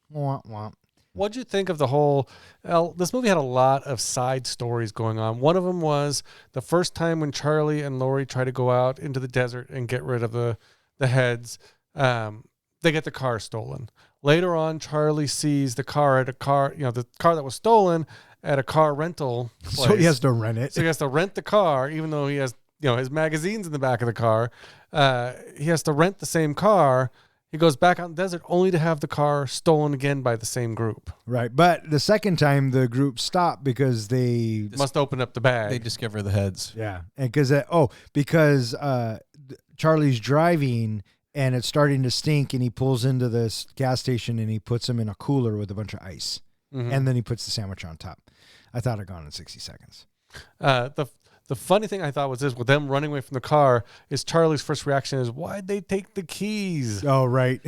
Wah, wah. What'd you think of the whole... this movie had a lot of side stories going on. One of them was the first time when Charlie and Lori try to go out into the desert and get rid of the heads, they get the car stolen. Later on, Charlie sees the car the car that was stolen at a car rental place. So he has to rent it. So he has to rent the car, even though he has, his magazines in the back of the car. He has to rent the same car. He goes back out in the desert only to have the car stolen again by the same group. Right. But the second time, the group stopped because they... must open up the bag. They discover the heads. Yeah. And because Charlie's driving... And it's starting to stink, and he pulls into this gas station, and he puts them in a cooler with a bunch of ice. Mm-hmm. And then he puts the sandwich on top. I thought it gone in 60 seconds. The funny thing I thought was this, with them running away from the car, is Charlie's first reaction is, why'd they take the keys? Oh, right.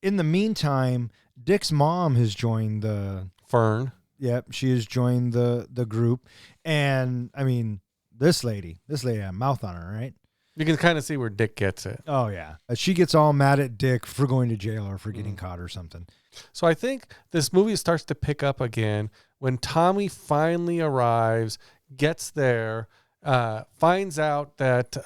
In the meantime, Dick's mom has joined the... Fern. Yep, she has joined the group. And, I mean, this lady had a mouth on her, right? You can kind of see where Dick gets it. Oh, yeah. She gets all mad at Dick for going to jail or for getting caught or something. So I think this movie starts to pick up again when Tommy finally arrives, gets there, finds out that,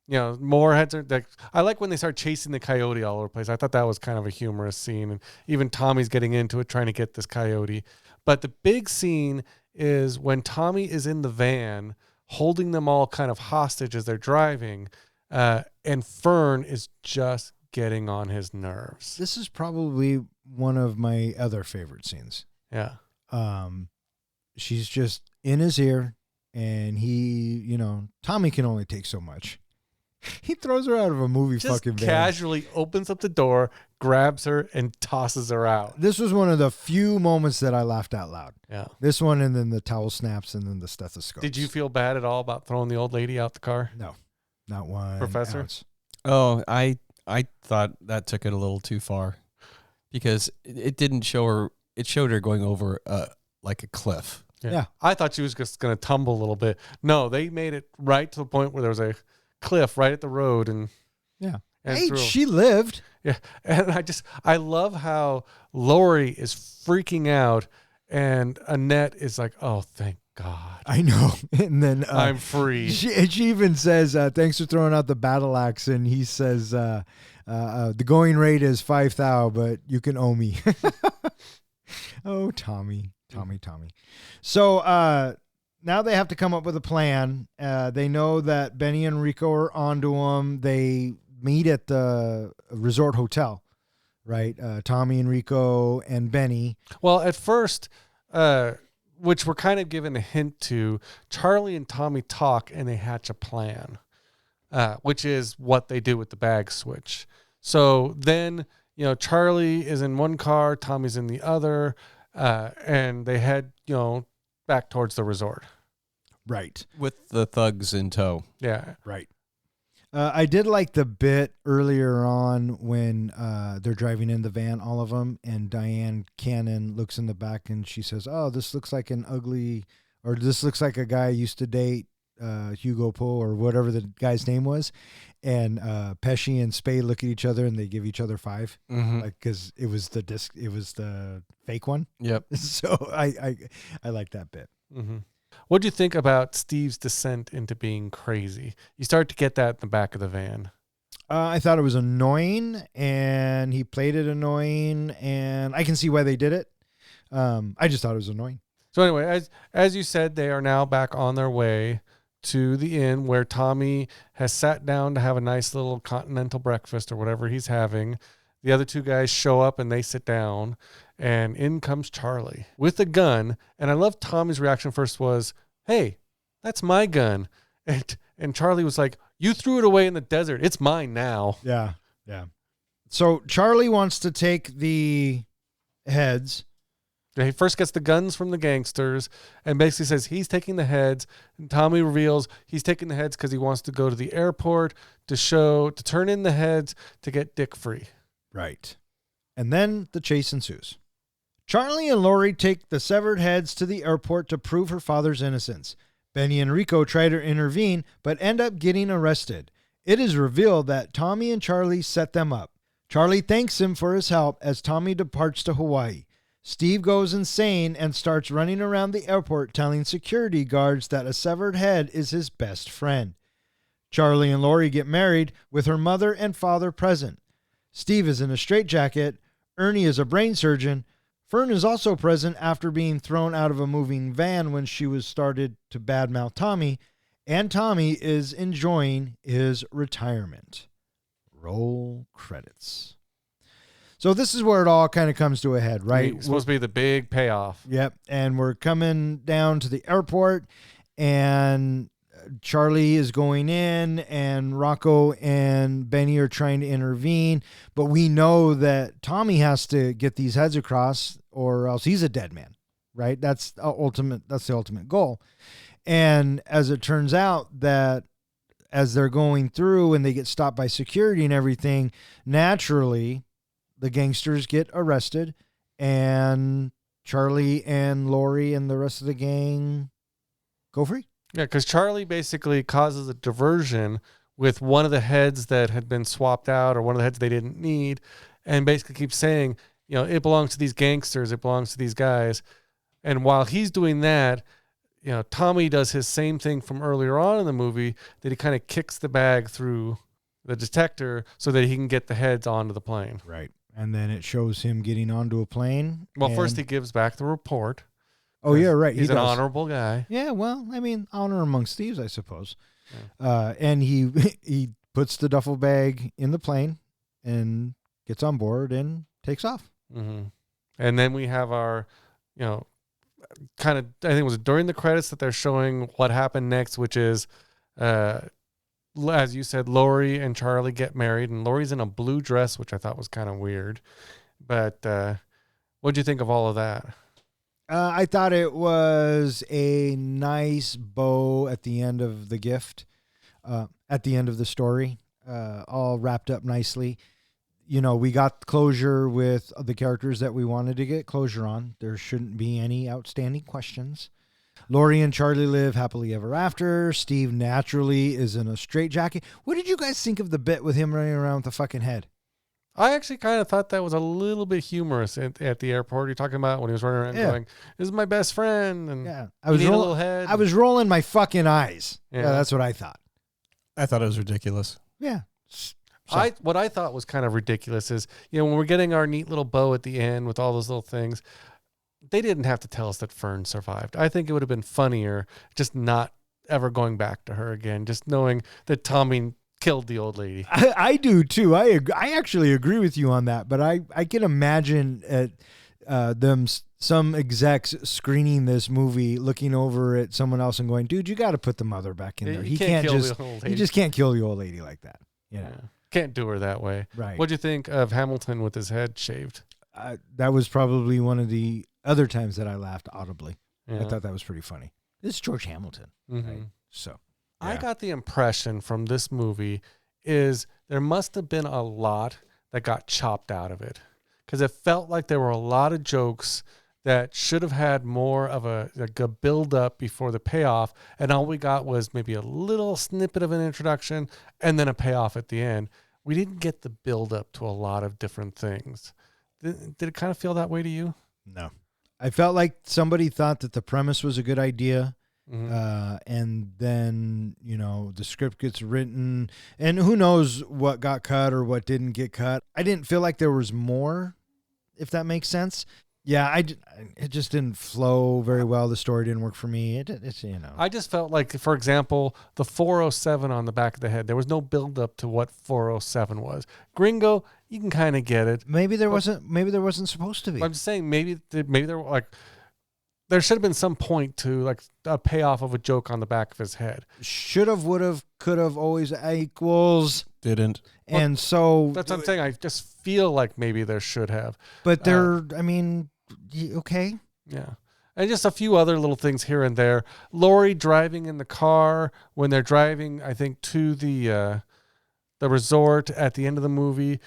more heads are... I like when they start chasing the coyote all over the place. I thought that was kind of a humorous scene. And even Tommy's getting into it, trying to get this coyote. But the big scene is when Tommy is in the van... holding them all kind of hostage as they're driving, and Fern is just getting on his nerves. This is probably one of my other favorite scenes. Yeah. She's just in his ear, and he, Tommy can only take so much. He throws her out of a movie Just fucking van. casually opens up the door, grabs her, and tosses her out. This was one of the few moments that I laughed out loud. Yeah. This one, and then the towel snaps, and then the stethoscope. Did you feel bad at all about throwing the old lady out the car? No, not one. Professor? Ounce. Oh, I thought that took it a little too far because it didn't show her. It showed her going over like a cliff. Yeah. I thought she was just going to tumble a little bit. No, they made it right to the point where there was a cliff right at the road and Hey, through. she lived. Yeah, and I love how Lori is freaking out, and Annette is like, "Oh, thank God, I know. And then I'm free." She even says, "Thanks for throwing out the battle axe." And he says, "The going rate is 5,000, but you can owe me." Oh, Tommy. So now they have to come up with a plan. They know that Benny and Rico are onto them. They meet at the resort hotel, right? Tommy and Rico and Benny. Well, at first, which we're kind of given a hint to, Charlie and Tommy talk and they hatch a plan, which is what they do with the bag switch. So then, Charlie is in one car, Tommy's in the other, and they head, back towards the resort. Right. With the thugs in tow. Yeah. Right. I did like the bit earlier on when they're driving in the van, all of them, and Diane Cannon looks in the back and she says, "Oh, this looks like this looks like a guy I used to date, Hugo Poe or whatever the guy's name was." And Pesci and Spade look at each other and they give each other 5, like because it was the fake one. Yep. So I like that bit. Mm-hmm. What do you think about Steve's descent into being crazy? You start to get that in the back of the van. I thought it was annoying, and he played it annoying, and I can see why they did it. I just thought it was annoying. So anyway, as you said, they are now back on their way to the inn where Tommy has sat down to have a nice little continental breakfast or whatever he's having. The other 2 guys show up and they sit down, and in comes Charlie with a gun. And I love Tommy's reaction first was, "Hey, that's my gun." And Charlie was like, "You threw it away in the desert. It's mine now." Yeah. So Charlie wants to take the heads. He first gets the guns from the gangsters and basically says he's taking the heads. And Tommy reveals he's taking the heads because he wants to go to the airport to turn in the heads to get Dick free. Right. And then the chase ensues. Charlie and Lori take the severed heads to the airport to prove her father's innocence. Benny and Rico try to intervene, but end up getting arrested. It is revealed that Tommy and Charlie set them up. Charlie thanks him for his help as Tommy departs to Hawaii. Steve goes insane and starts running around the airport telling security guards that a severed head is his best friend. Charlie and Lori get married with her mother and father present. Steve is in a straitjacket. Ernie is a brain surgeon. Fern is also present after being thrown out of a moving van when she was started to badmouth Tommy, and Tommy is enjoying his retirement. Roll credits. So this is where it all kind of comes to a head, right? It's supposed to be the big payoff. Yep. And we're coming down to the airport, and Charlie is going in, and Rocco and Benny are trying to intervene. But we know that Tommy has to get these heads across, or else he's a dead man, right? That's the ultimate goal. And as it turns out, that as they're going through and they get stopped by security and everything, naturally the gangsters get arrested, and Charlie and Lori and the rest of the gang go free. Yeah, because Charlie basically causes a diversion with one of the heads that had been swapped out, or one of the heads they didn't need, and basically keeps saying, it belongs to these gangsters, it belongs to these guys. And while he's doing that, Tommy does his same thing from earlier on in the movie, that he kind of kicks the bag through the detector so that he can get the heads onto the plane. Right. And then it shows him getting onto a plane. Well, first he gives back the report. Oh, yeah, right. He's an honorable guy. Yeah, well, I mean, honor amongst thieves, I suppose. Yeah. And he puts the duffel bag in the plane and gets on board and takes off. Mm-hmm. And then we have our, kind of, I think it was during the credits that they're showing what happened next, which is, as you said, Lori and Charlie get married, and Lori's in a blue dress, which I thought was kind of weird. But what do you think of all of that? I thought it was a nice bow at the end of the gift, at the end of the story. all wrapped up nicely. You know, we got closure with the characters that we wanted to get closure on. There shouldn't be any outstanding questions. Lori and Charlie live happily ever after. Steve naturally is in a straitjacket. What did you guys think of the bit with him running around with the fucking head? I actually kind of thought that was a little bit humorous at the airport. You're talking about when he was running around going, "This is my best friend," and I was a little head. I was rolling my fucking eyes. Yeah, that's what I thought. I thought it was ridiculous. Yeah. What I thought was kind of ridiculous is, when we're getting our neat little bow at the end with all those little things, they didn't have to tell us that Fern survived. I think it would have been funnier just not ever going back to her again, just knowing that Tommy killed the old lady. I do too. I actually agree with you on that, but I can imagine some execs screening this movie, looking over at someone else and going, "Dude, you got to put the mother back in there. He just can't kill the old lady like that. Yeah. Can't do her that way." Right. What'd you think of Hamilton with his head shaved? That was probably one of the other times that I laughed audibly. Yeah. I thought that was pretty funny. This is George Hamilton, right? So I got the impression from this movie is there must have been a lot that got chopped out of it, because it felt like there were a lot of jokes that should have had more of a build up before the payoff, and all we got was maybe a little snippet of an introduction and then a payoff at the end. We didn't get the build up to a lot of different things. Did it kind of feel that way to you? No. I felt like somebody thought that the premise was a good idea. And then, the script gets written and who knows what got cut or what didn't get cut. I didn't feel like there was more, if that makes sense. Yeah, it just didn't flow very well. The story didn't work for me. I just felt like, for example, the 407 on the back of the head, there was no build up to what 407 was. Gringo, you can kind of get it. Maybe there wasn't supposed to be. I'm just saying maybe there were like, there should have been some point to like a payoff of a joke on the back of his head. Should have, would have, could have, always equals. Didn't. And so that's what I'm saying. I just feel like maybe there should have. But okay. Yeah. And just a few other little things here and there. Lori driving in the car when they're driving, I think, to the resort at the end of the movie.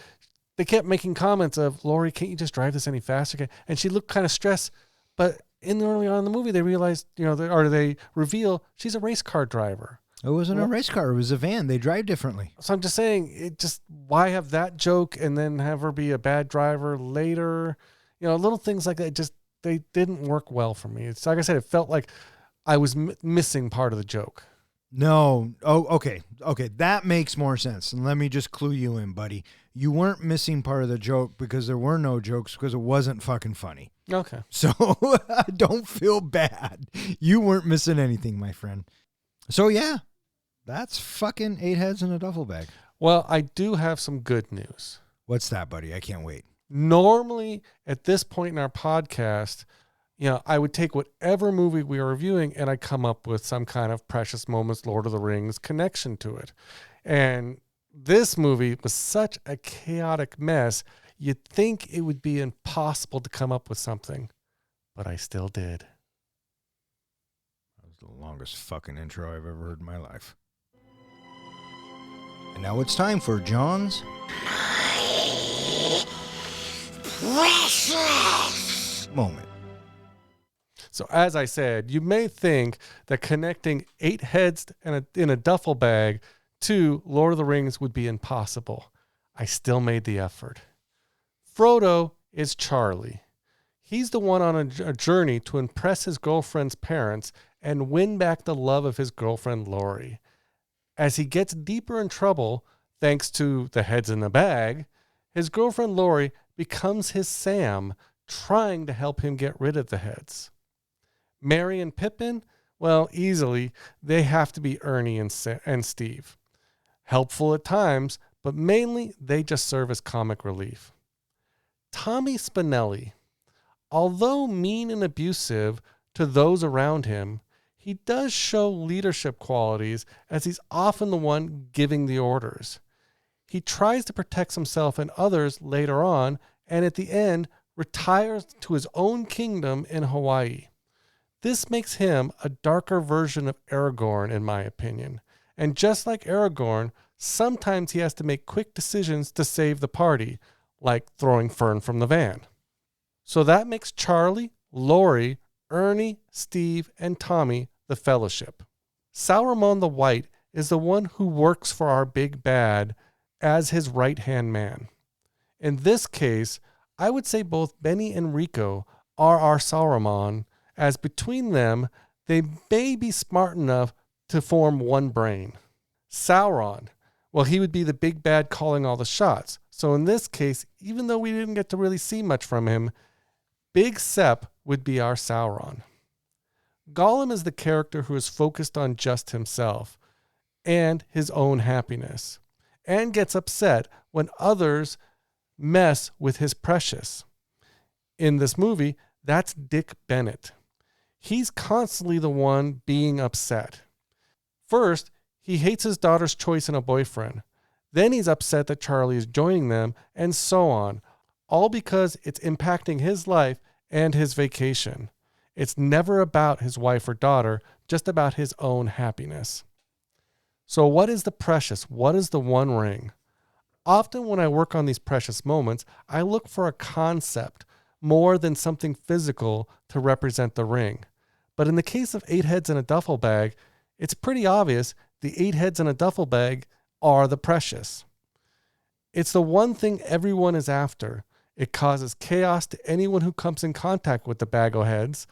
They kept making comments of, "Lori, can't you just drive this any faster?" And she looked kind of stressed. But early on in the movie, they realized, they reveal she's a race car driver. It wasn't a race car. It was a van. They drive differently. So I'm just saying, why have that joke and then have her be a bad driver later? Little things like that, they didn't work well for me. It's like I said, it felt like I was missing part of the joke. No. Oh, okay. Okay. That makes more sense. And let me just clue you in, buddy. You weren't missing part of the joke because there were no jokes because it wasn't fucking funny. Okay. So don't feel bad. You weren't missing anything, my friend. So yeah, that's fucking 8 heads in a duffel bag. Well, I do have some good news. What's that, buddy? I can't wait. Normally, at this point in our podcast, I would take whatever movie we are reviewing and I'd come up with some kind of Precious Moments, Lord of the Rings connection to it. And this movie was such a chaotic mess, you'd think it would be impossible to come up with something. But I still did. That was the longest fucking intro I've ever heard in my life. And now it's time for John's Precious Moment. So as I said, you may think that connecting 8 heads in a duffel bag to Lord of the Rings would be impossible. I still made the effort. Frodo is Charlie. He's the one on a journey to impress his girlfriend's parents and win back the love of his girlfriend Lori. As he gets deeper in trouble, thanks to the heads in the bag, his girlfriend Lori becomes his Sam, trying to help him get rid of the heads. Merry and Pippin, well, easily, they have to be Ernie and Steve. Helpful at times, but mainly they just serve as comic relief. Tommy Spinelli, although mean and abusive to those around him, he does show leadership qualities as he's often the one giving the orders. He tries to protect himself and others later on, and at the end, retires to his own kingdom in Hawaii. This makes him a darker version of Aragorn, in my opinion. And just like Aragorn, sometimes he has to make quick decisions to save the party, like throwing Fern from the van. So that makes Charlie, Lori, Ernie, Steve, and Tommy the Fellowship. Sauron the White is the one who works for our big bad as his right-hand man. In this case, I would say both Benny and Rico are our Sauron, as between them, they may be smart enough to form one brain. Sauron, well, he would be the big bad calling all the shots. So in this case, even though we didn't get to really see much from him, Big Sep would be our Sauron. Gollum is the character who is focused on just himself and his own happiness, and gets upset when others mess with his precious. In this movie, that's Dick Bennett. He's constantly the one being upset. First, he hates his daughter's choice in a boyfriend. Then he's upset that Charlie is joining them, and so on, all because it's impacting his life and his vacation. It's never about his wife or daughter, just about his own happiness. So what is the precious? What is the one ring? Often when I work on these precious moments, I look for a concept more than something physical to represent the ring. But in the case of 8 heads in a duffel bag, it's pretty obvious the 8 heads in a duffel bag are the precious. It's the one thing everyone is after. It causes chaos to anyone who comes in contact with the bag o' heads.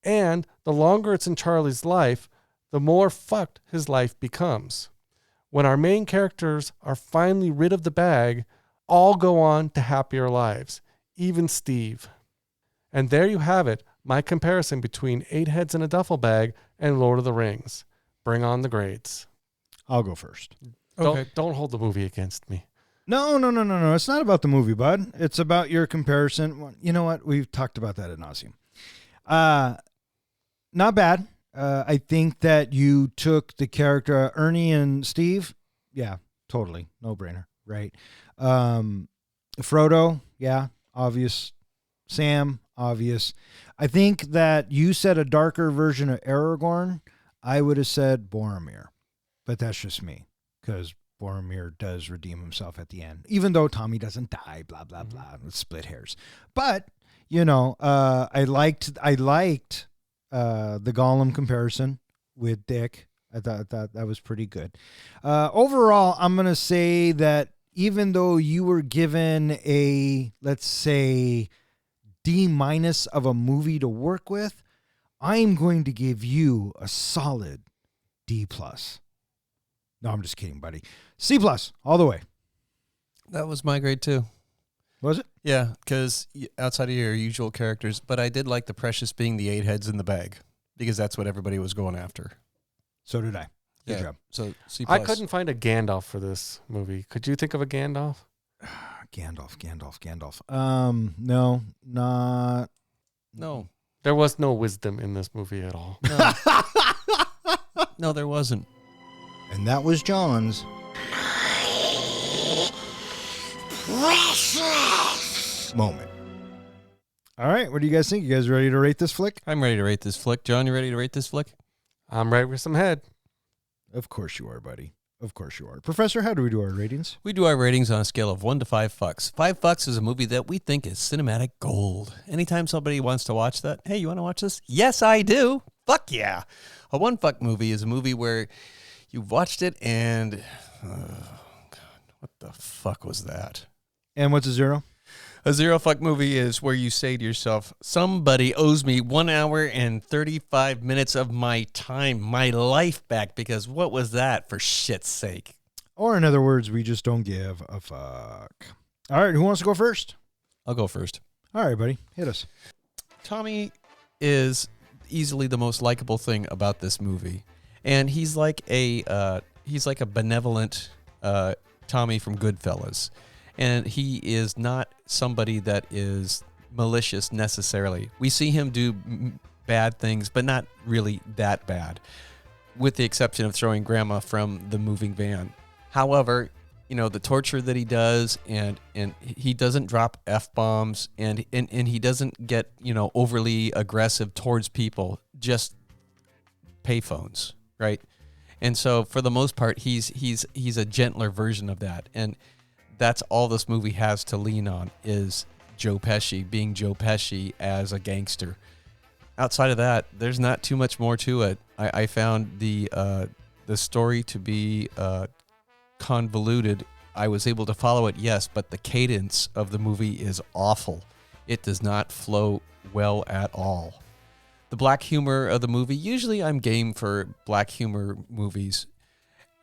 And the longer it's in Charlie's life, the more fucked his life becomes. When our main characters are finally rid of the bag, all go on to happier lives, even Steve. And there you have it, my comparison between 8 heads in a duffel bag and Lord of the Rings. Bring on the grades. I'll go first. Okay. Don't hold the movie against me. No. It's not about the movie, bud. It's about your comparison. You know what? We've talked about that ad nauseum. Not bad. I think that you took the character Ernie and Steve. Yeah, totally. No brainer. Right. Frodo. Yeah. Obvious. Sam. Obvious. I think that you said a darker version of Aragorn. I would have said Boromir, but that's just me, because Boromir does redeem himself at the end, even though Tommy doesn't die, blah, blah, blah, with split hairs. But, I liked the Gollum comparison with Dick. I thought that was pretty good. Overall, I'm going to say that even though you were given a, let's say, D- of a movie to work with, I'm going to give you a solid D+. No, I'm just kidding, buddy. C+ all the way. That was my grade too. Was it? Yeah, because outside of your usual characters, but I did like the precious being the 8 heads in the bag, because that's what everybody was going after. So did I. Good job. So C+. I couldn't find a Gandalf for this movie. Could you think of a Gandalf? Gandalf. No, not. No. There was no wisdom in this movie at all. No. No, there wasn't. And that was John's precious moment. All right, what do you guys think? You guys ready to rate this flick? I'm ready to rate this flick. John, you ready to rate this flick? I'm ready with some head. Of course you are, buddy. Of course you are. Professor, how do we do our ratings? We do our ratings on a scale of 1 to 5 fucks. 5 fucks is a movie that we think is cinematic gold. Anytime somebody wants to watch that, hey, you want to watch this? Yes, I do. Fuck yeah. A 1 fuck movie is a movie where you've watched it and, oh God, what the fuck was that? And what's a 0? A 0 fuck movie is where you say to yourself, somebody owes me 1 hour and 35 minutes of my time, my life back, because what was that, for shit's sake? Or in other words, we just don't give a fuck. All right, who wants to go first? I'll go first. All right, buddy, hit us. Tommy is easily the most likable thing about this movie, and he's like a benevolent Tommy from Goodfellas. And he is not somebody that is malicious necessarily. We see him do bad things, but not really that bad, with the exception of throwing grandma from the moving van. However, the torture that he does, and he doesn't drop F-bombs, and he doesn't get, overly aggressive towards people, just payphones, right? And so for the most part, he's a gentler version of that. And that's all this movie has to lean on is Joe Pesci being Joe Pesci as a gangster. Outside of that, there's not too much more to it. I found the story to be convoluted. I was able to follow it, yes, but the cadence of the movie is awful. It does not flow well at all. The black humor of the movie, usually I'm game for black humor movies,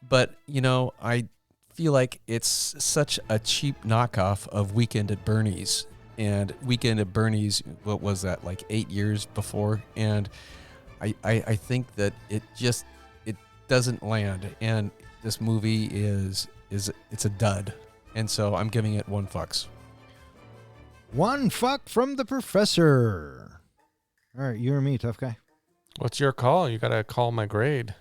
but, I feel like it's such a cheap knockoff of Weekend at Bernie's. And Weekend at Bernie's, what was that, like 8 years before? And I think that it doesn't land. And this movie it's a dud. And so I'm giving it 1 fucks. 1 fuck from the professor. All right, you or me, tough guy. What's your call? You got to call my grade.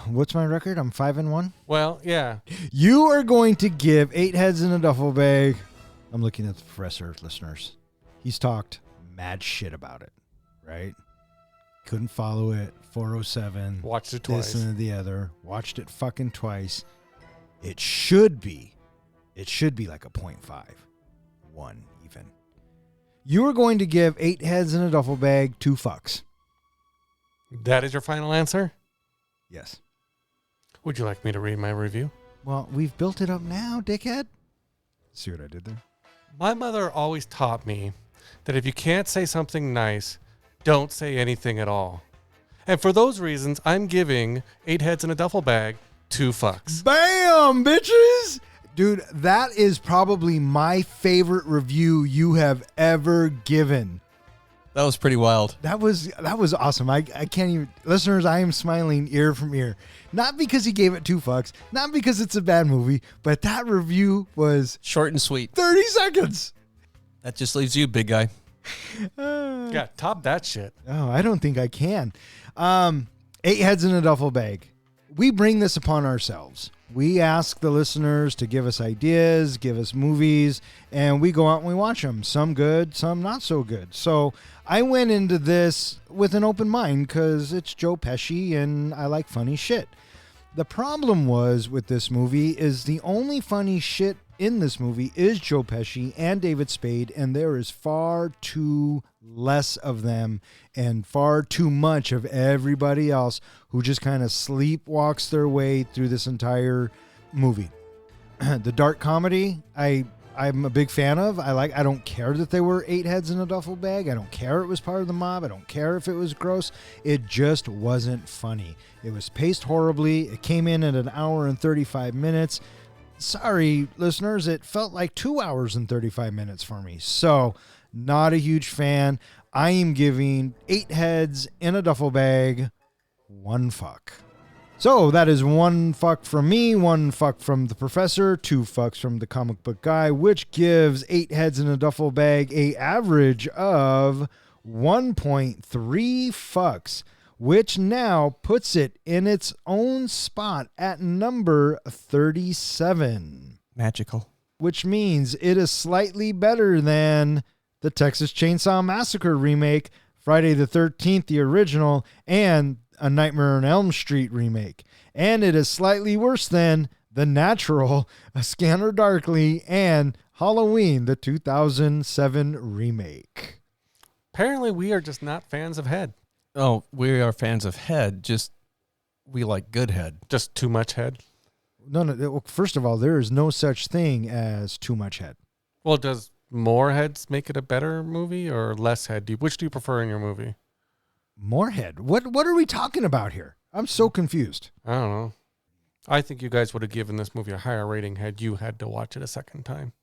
What's my record? I'm 5-1. Well, yeah. You are going to give 8 heads in a duffel bag. I'm looking at the professor, listeners. He's talked mad shit about it, right? Couldn't follow it. 407. Watched it twice. This and the other. Watched it fucking twice. It should be like a 0.5. 1 even. You are going to give 8 heads in a duffel bag 2 fucks. That is your final answer? Yes. Would you like me to read my review? Well, we've built it up now, dickhead. See what I did there? My mother always taught me that if you can't say something nice, don't say anything at all. And for those reasons, I'm giving 8 heads in a duffel bag 2 fucks. Bam, bitches! Dude, that is probably my favorite review you have ever given. That was pretty wild. That was awesome. I can't even... Listeners, I am smiling ear from ear. Not because he gave it 2 fucks, not because it's a bad movie, but that review was... Short and sweet. 30 seconds! That just leaves you, big guy. Yeah, top that shit. Oh, I don't think I can. 8 heads in a duffel bag. We bring this upon ourselves. We ask the listeners to give us ideas, give us movies, and we go out and we watch them. Some good, some not so good. So I went into this with an open mind because it's Joe Pesci and I like funny shit. The problem was with this movie is the only funny shit in this movie is Joe Pesci and David Spade, and there is far too less of them and far too much of everybody else who just kind of sleepwalks their way through this entire movie. The dark comedy, I'm a big fan of. I don't care that they were 8 heads in a duffel bag. I don't care it was part of the mob. I don't care if it was gross. It just wasn't funny. It was paced horribly. It came in at 1 hour and 35 minutes. Sorry, listeners, it felt like 2 hours and 35 minutes for me. So, not a huge fan. I am giving 8 heads in a duffel bag 1 fuck. So that is 1 fuck from me, 1 fuck from the professor, 2 fucks from the comic book guy, which gives 8 heads in a duffel bag a average of 1.3 fucks, which now puts it in its own spot at number 37. Magical. Which means it is slightly better than the Texas Chainsaw Massacre remake, Friday the 13th, the original, and A Nightmare on Elm Street remake. And it is slightly worse than The Natural, A Scanner Darkly, and Halloween, the 2007 remake. Apparently, we are just not fans of head. Oh, we are fans of head, just we like good head. Just too much head? No. First of all, there is no such thing as too much head. Well, does more heads make it a better movie or less head? Which do you prefer in your movie? More head? What are we talking about here? I'm so confused. I don't know. I think you guys would have given this movie a higher rating had you had to watch it a second time.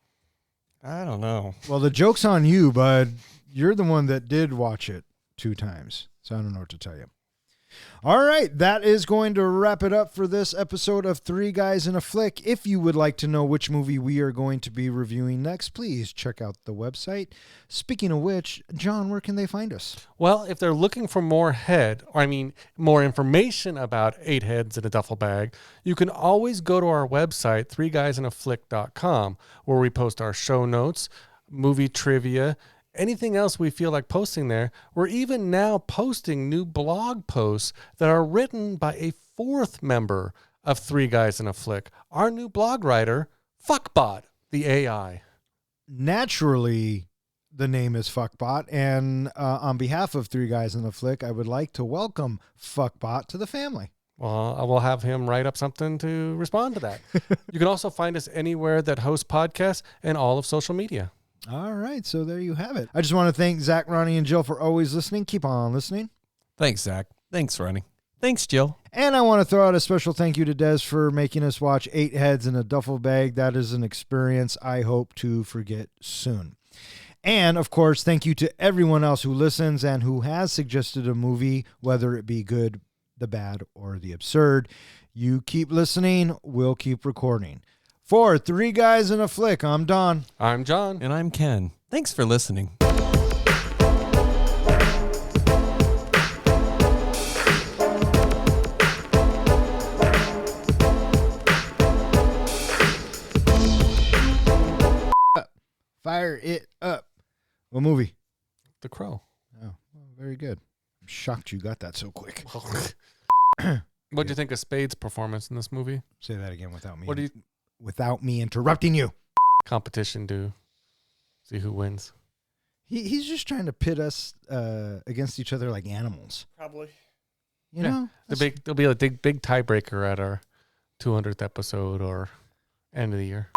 I don't know. Well, the joke's on you, bud. You're the one that did watch it 2 times. So I don't know what to tell you. All right, that is going to wrap it up for this episode of 3 Guys in a Flick. If you would like to know which movie we are going to be reviewing next, please check out the website. Speaking of which, John, where can they find us? Well, if they're looking for more more information about 8 heads in a duffel bag, you can always go to our website, 3guysinaflick.com, where we post our show notes, movie trivia, anything else we feel like posting there. We're even now posting new blog posts that are written by a fourth member of Three Guys in a Flick, our new blog writer, Fuckbot, the AI. Naturally, the name is Fuckbot, and on behalf of Three Guys in a Flick, I would like to welcome Fuckbot to the family. Well, I will have him write up something to respond to that. You can also find us anywhere that hosts podcasts and all of social media. All right, so there you have it. I just want to thank Zach, Ronnie, and Jill for always listening. Keep on listening. Thanks, Zach. Thanks, Ronnie. Thanks, Jill. And I want to throw out a special thank you to Des for making us watch 8 Heads in a Duffel Bag. That is an experience I hope to forget soon. And, of course, thank you to everyone else who listens and who has suggested a movie, whether it be good, the bad, or the absurd. You keep listening, we'll keep recording. For Three Guys in a Flick, I'm Don. I'm John. And I'm Ken. Thanks for listening. Fire it up. What movie? The Crow. Oh, well, very good. I'm shocked you got that so quick. What do you think of Spade's performance in this movie? Say that again without me. What do you Without me interrupting you. competition do? See who wins. He's just trying to pit us against each other like animals. Probably. You know? There'll be a big tiebreaker at our 200th episode or end of the year.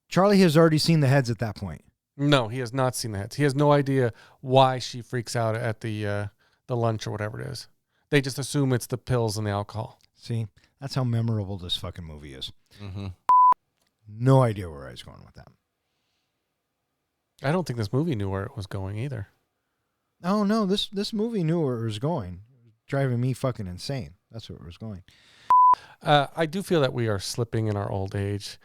Charlie has already seen the heads at that point. No, he has not seen the heads. He has no idea why she freaks out at the lunch or whatever it is. They just assume it's the pills and the alcohol. See? That's how memorable this fucking movie is. Mm-hmm. No idea where I was going with that. I don't think this movie knew where it was going either. Oh, no. This movie knew where it was going. It was driving me fucking insane. That's where it was going. I do feel that we are slipping in our old age.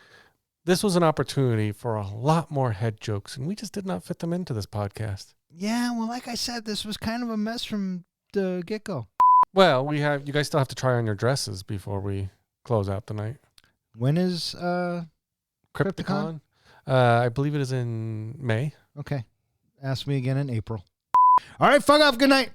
This was an opportunity for a lot more head jokes, and we just did not fit them into this podcast. Yeah, well, like I said, this was kind of a mess from the get-go. Well, you guys still have to try on your dresses before we close out the night. When is Crypticon? I believe it is in May. Okay. Ask me again in April. All right, fuck off. Good night.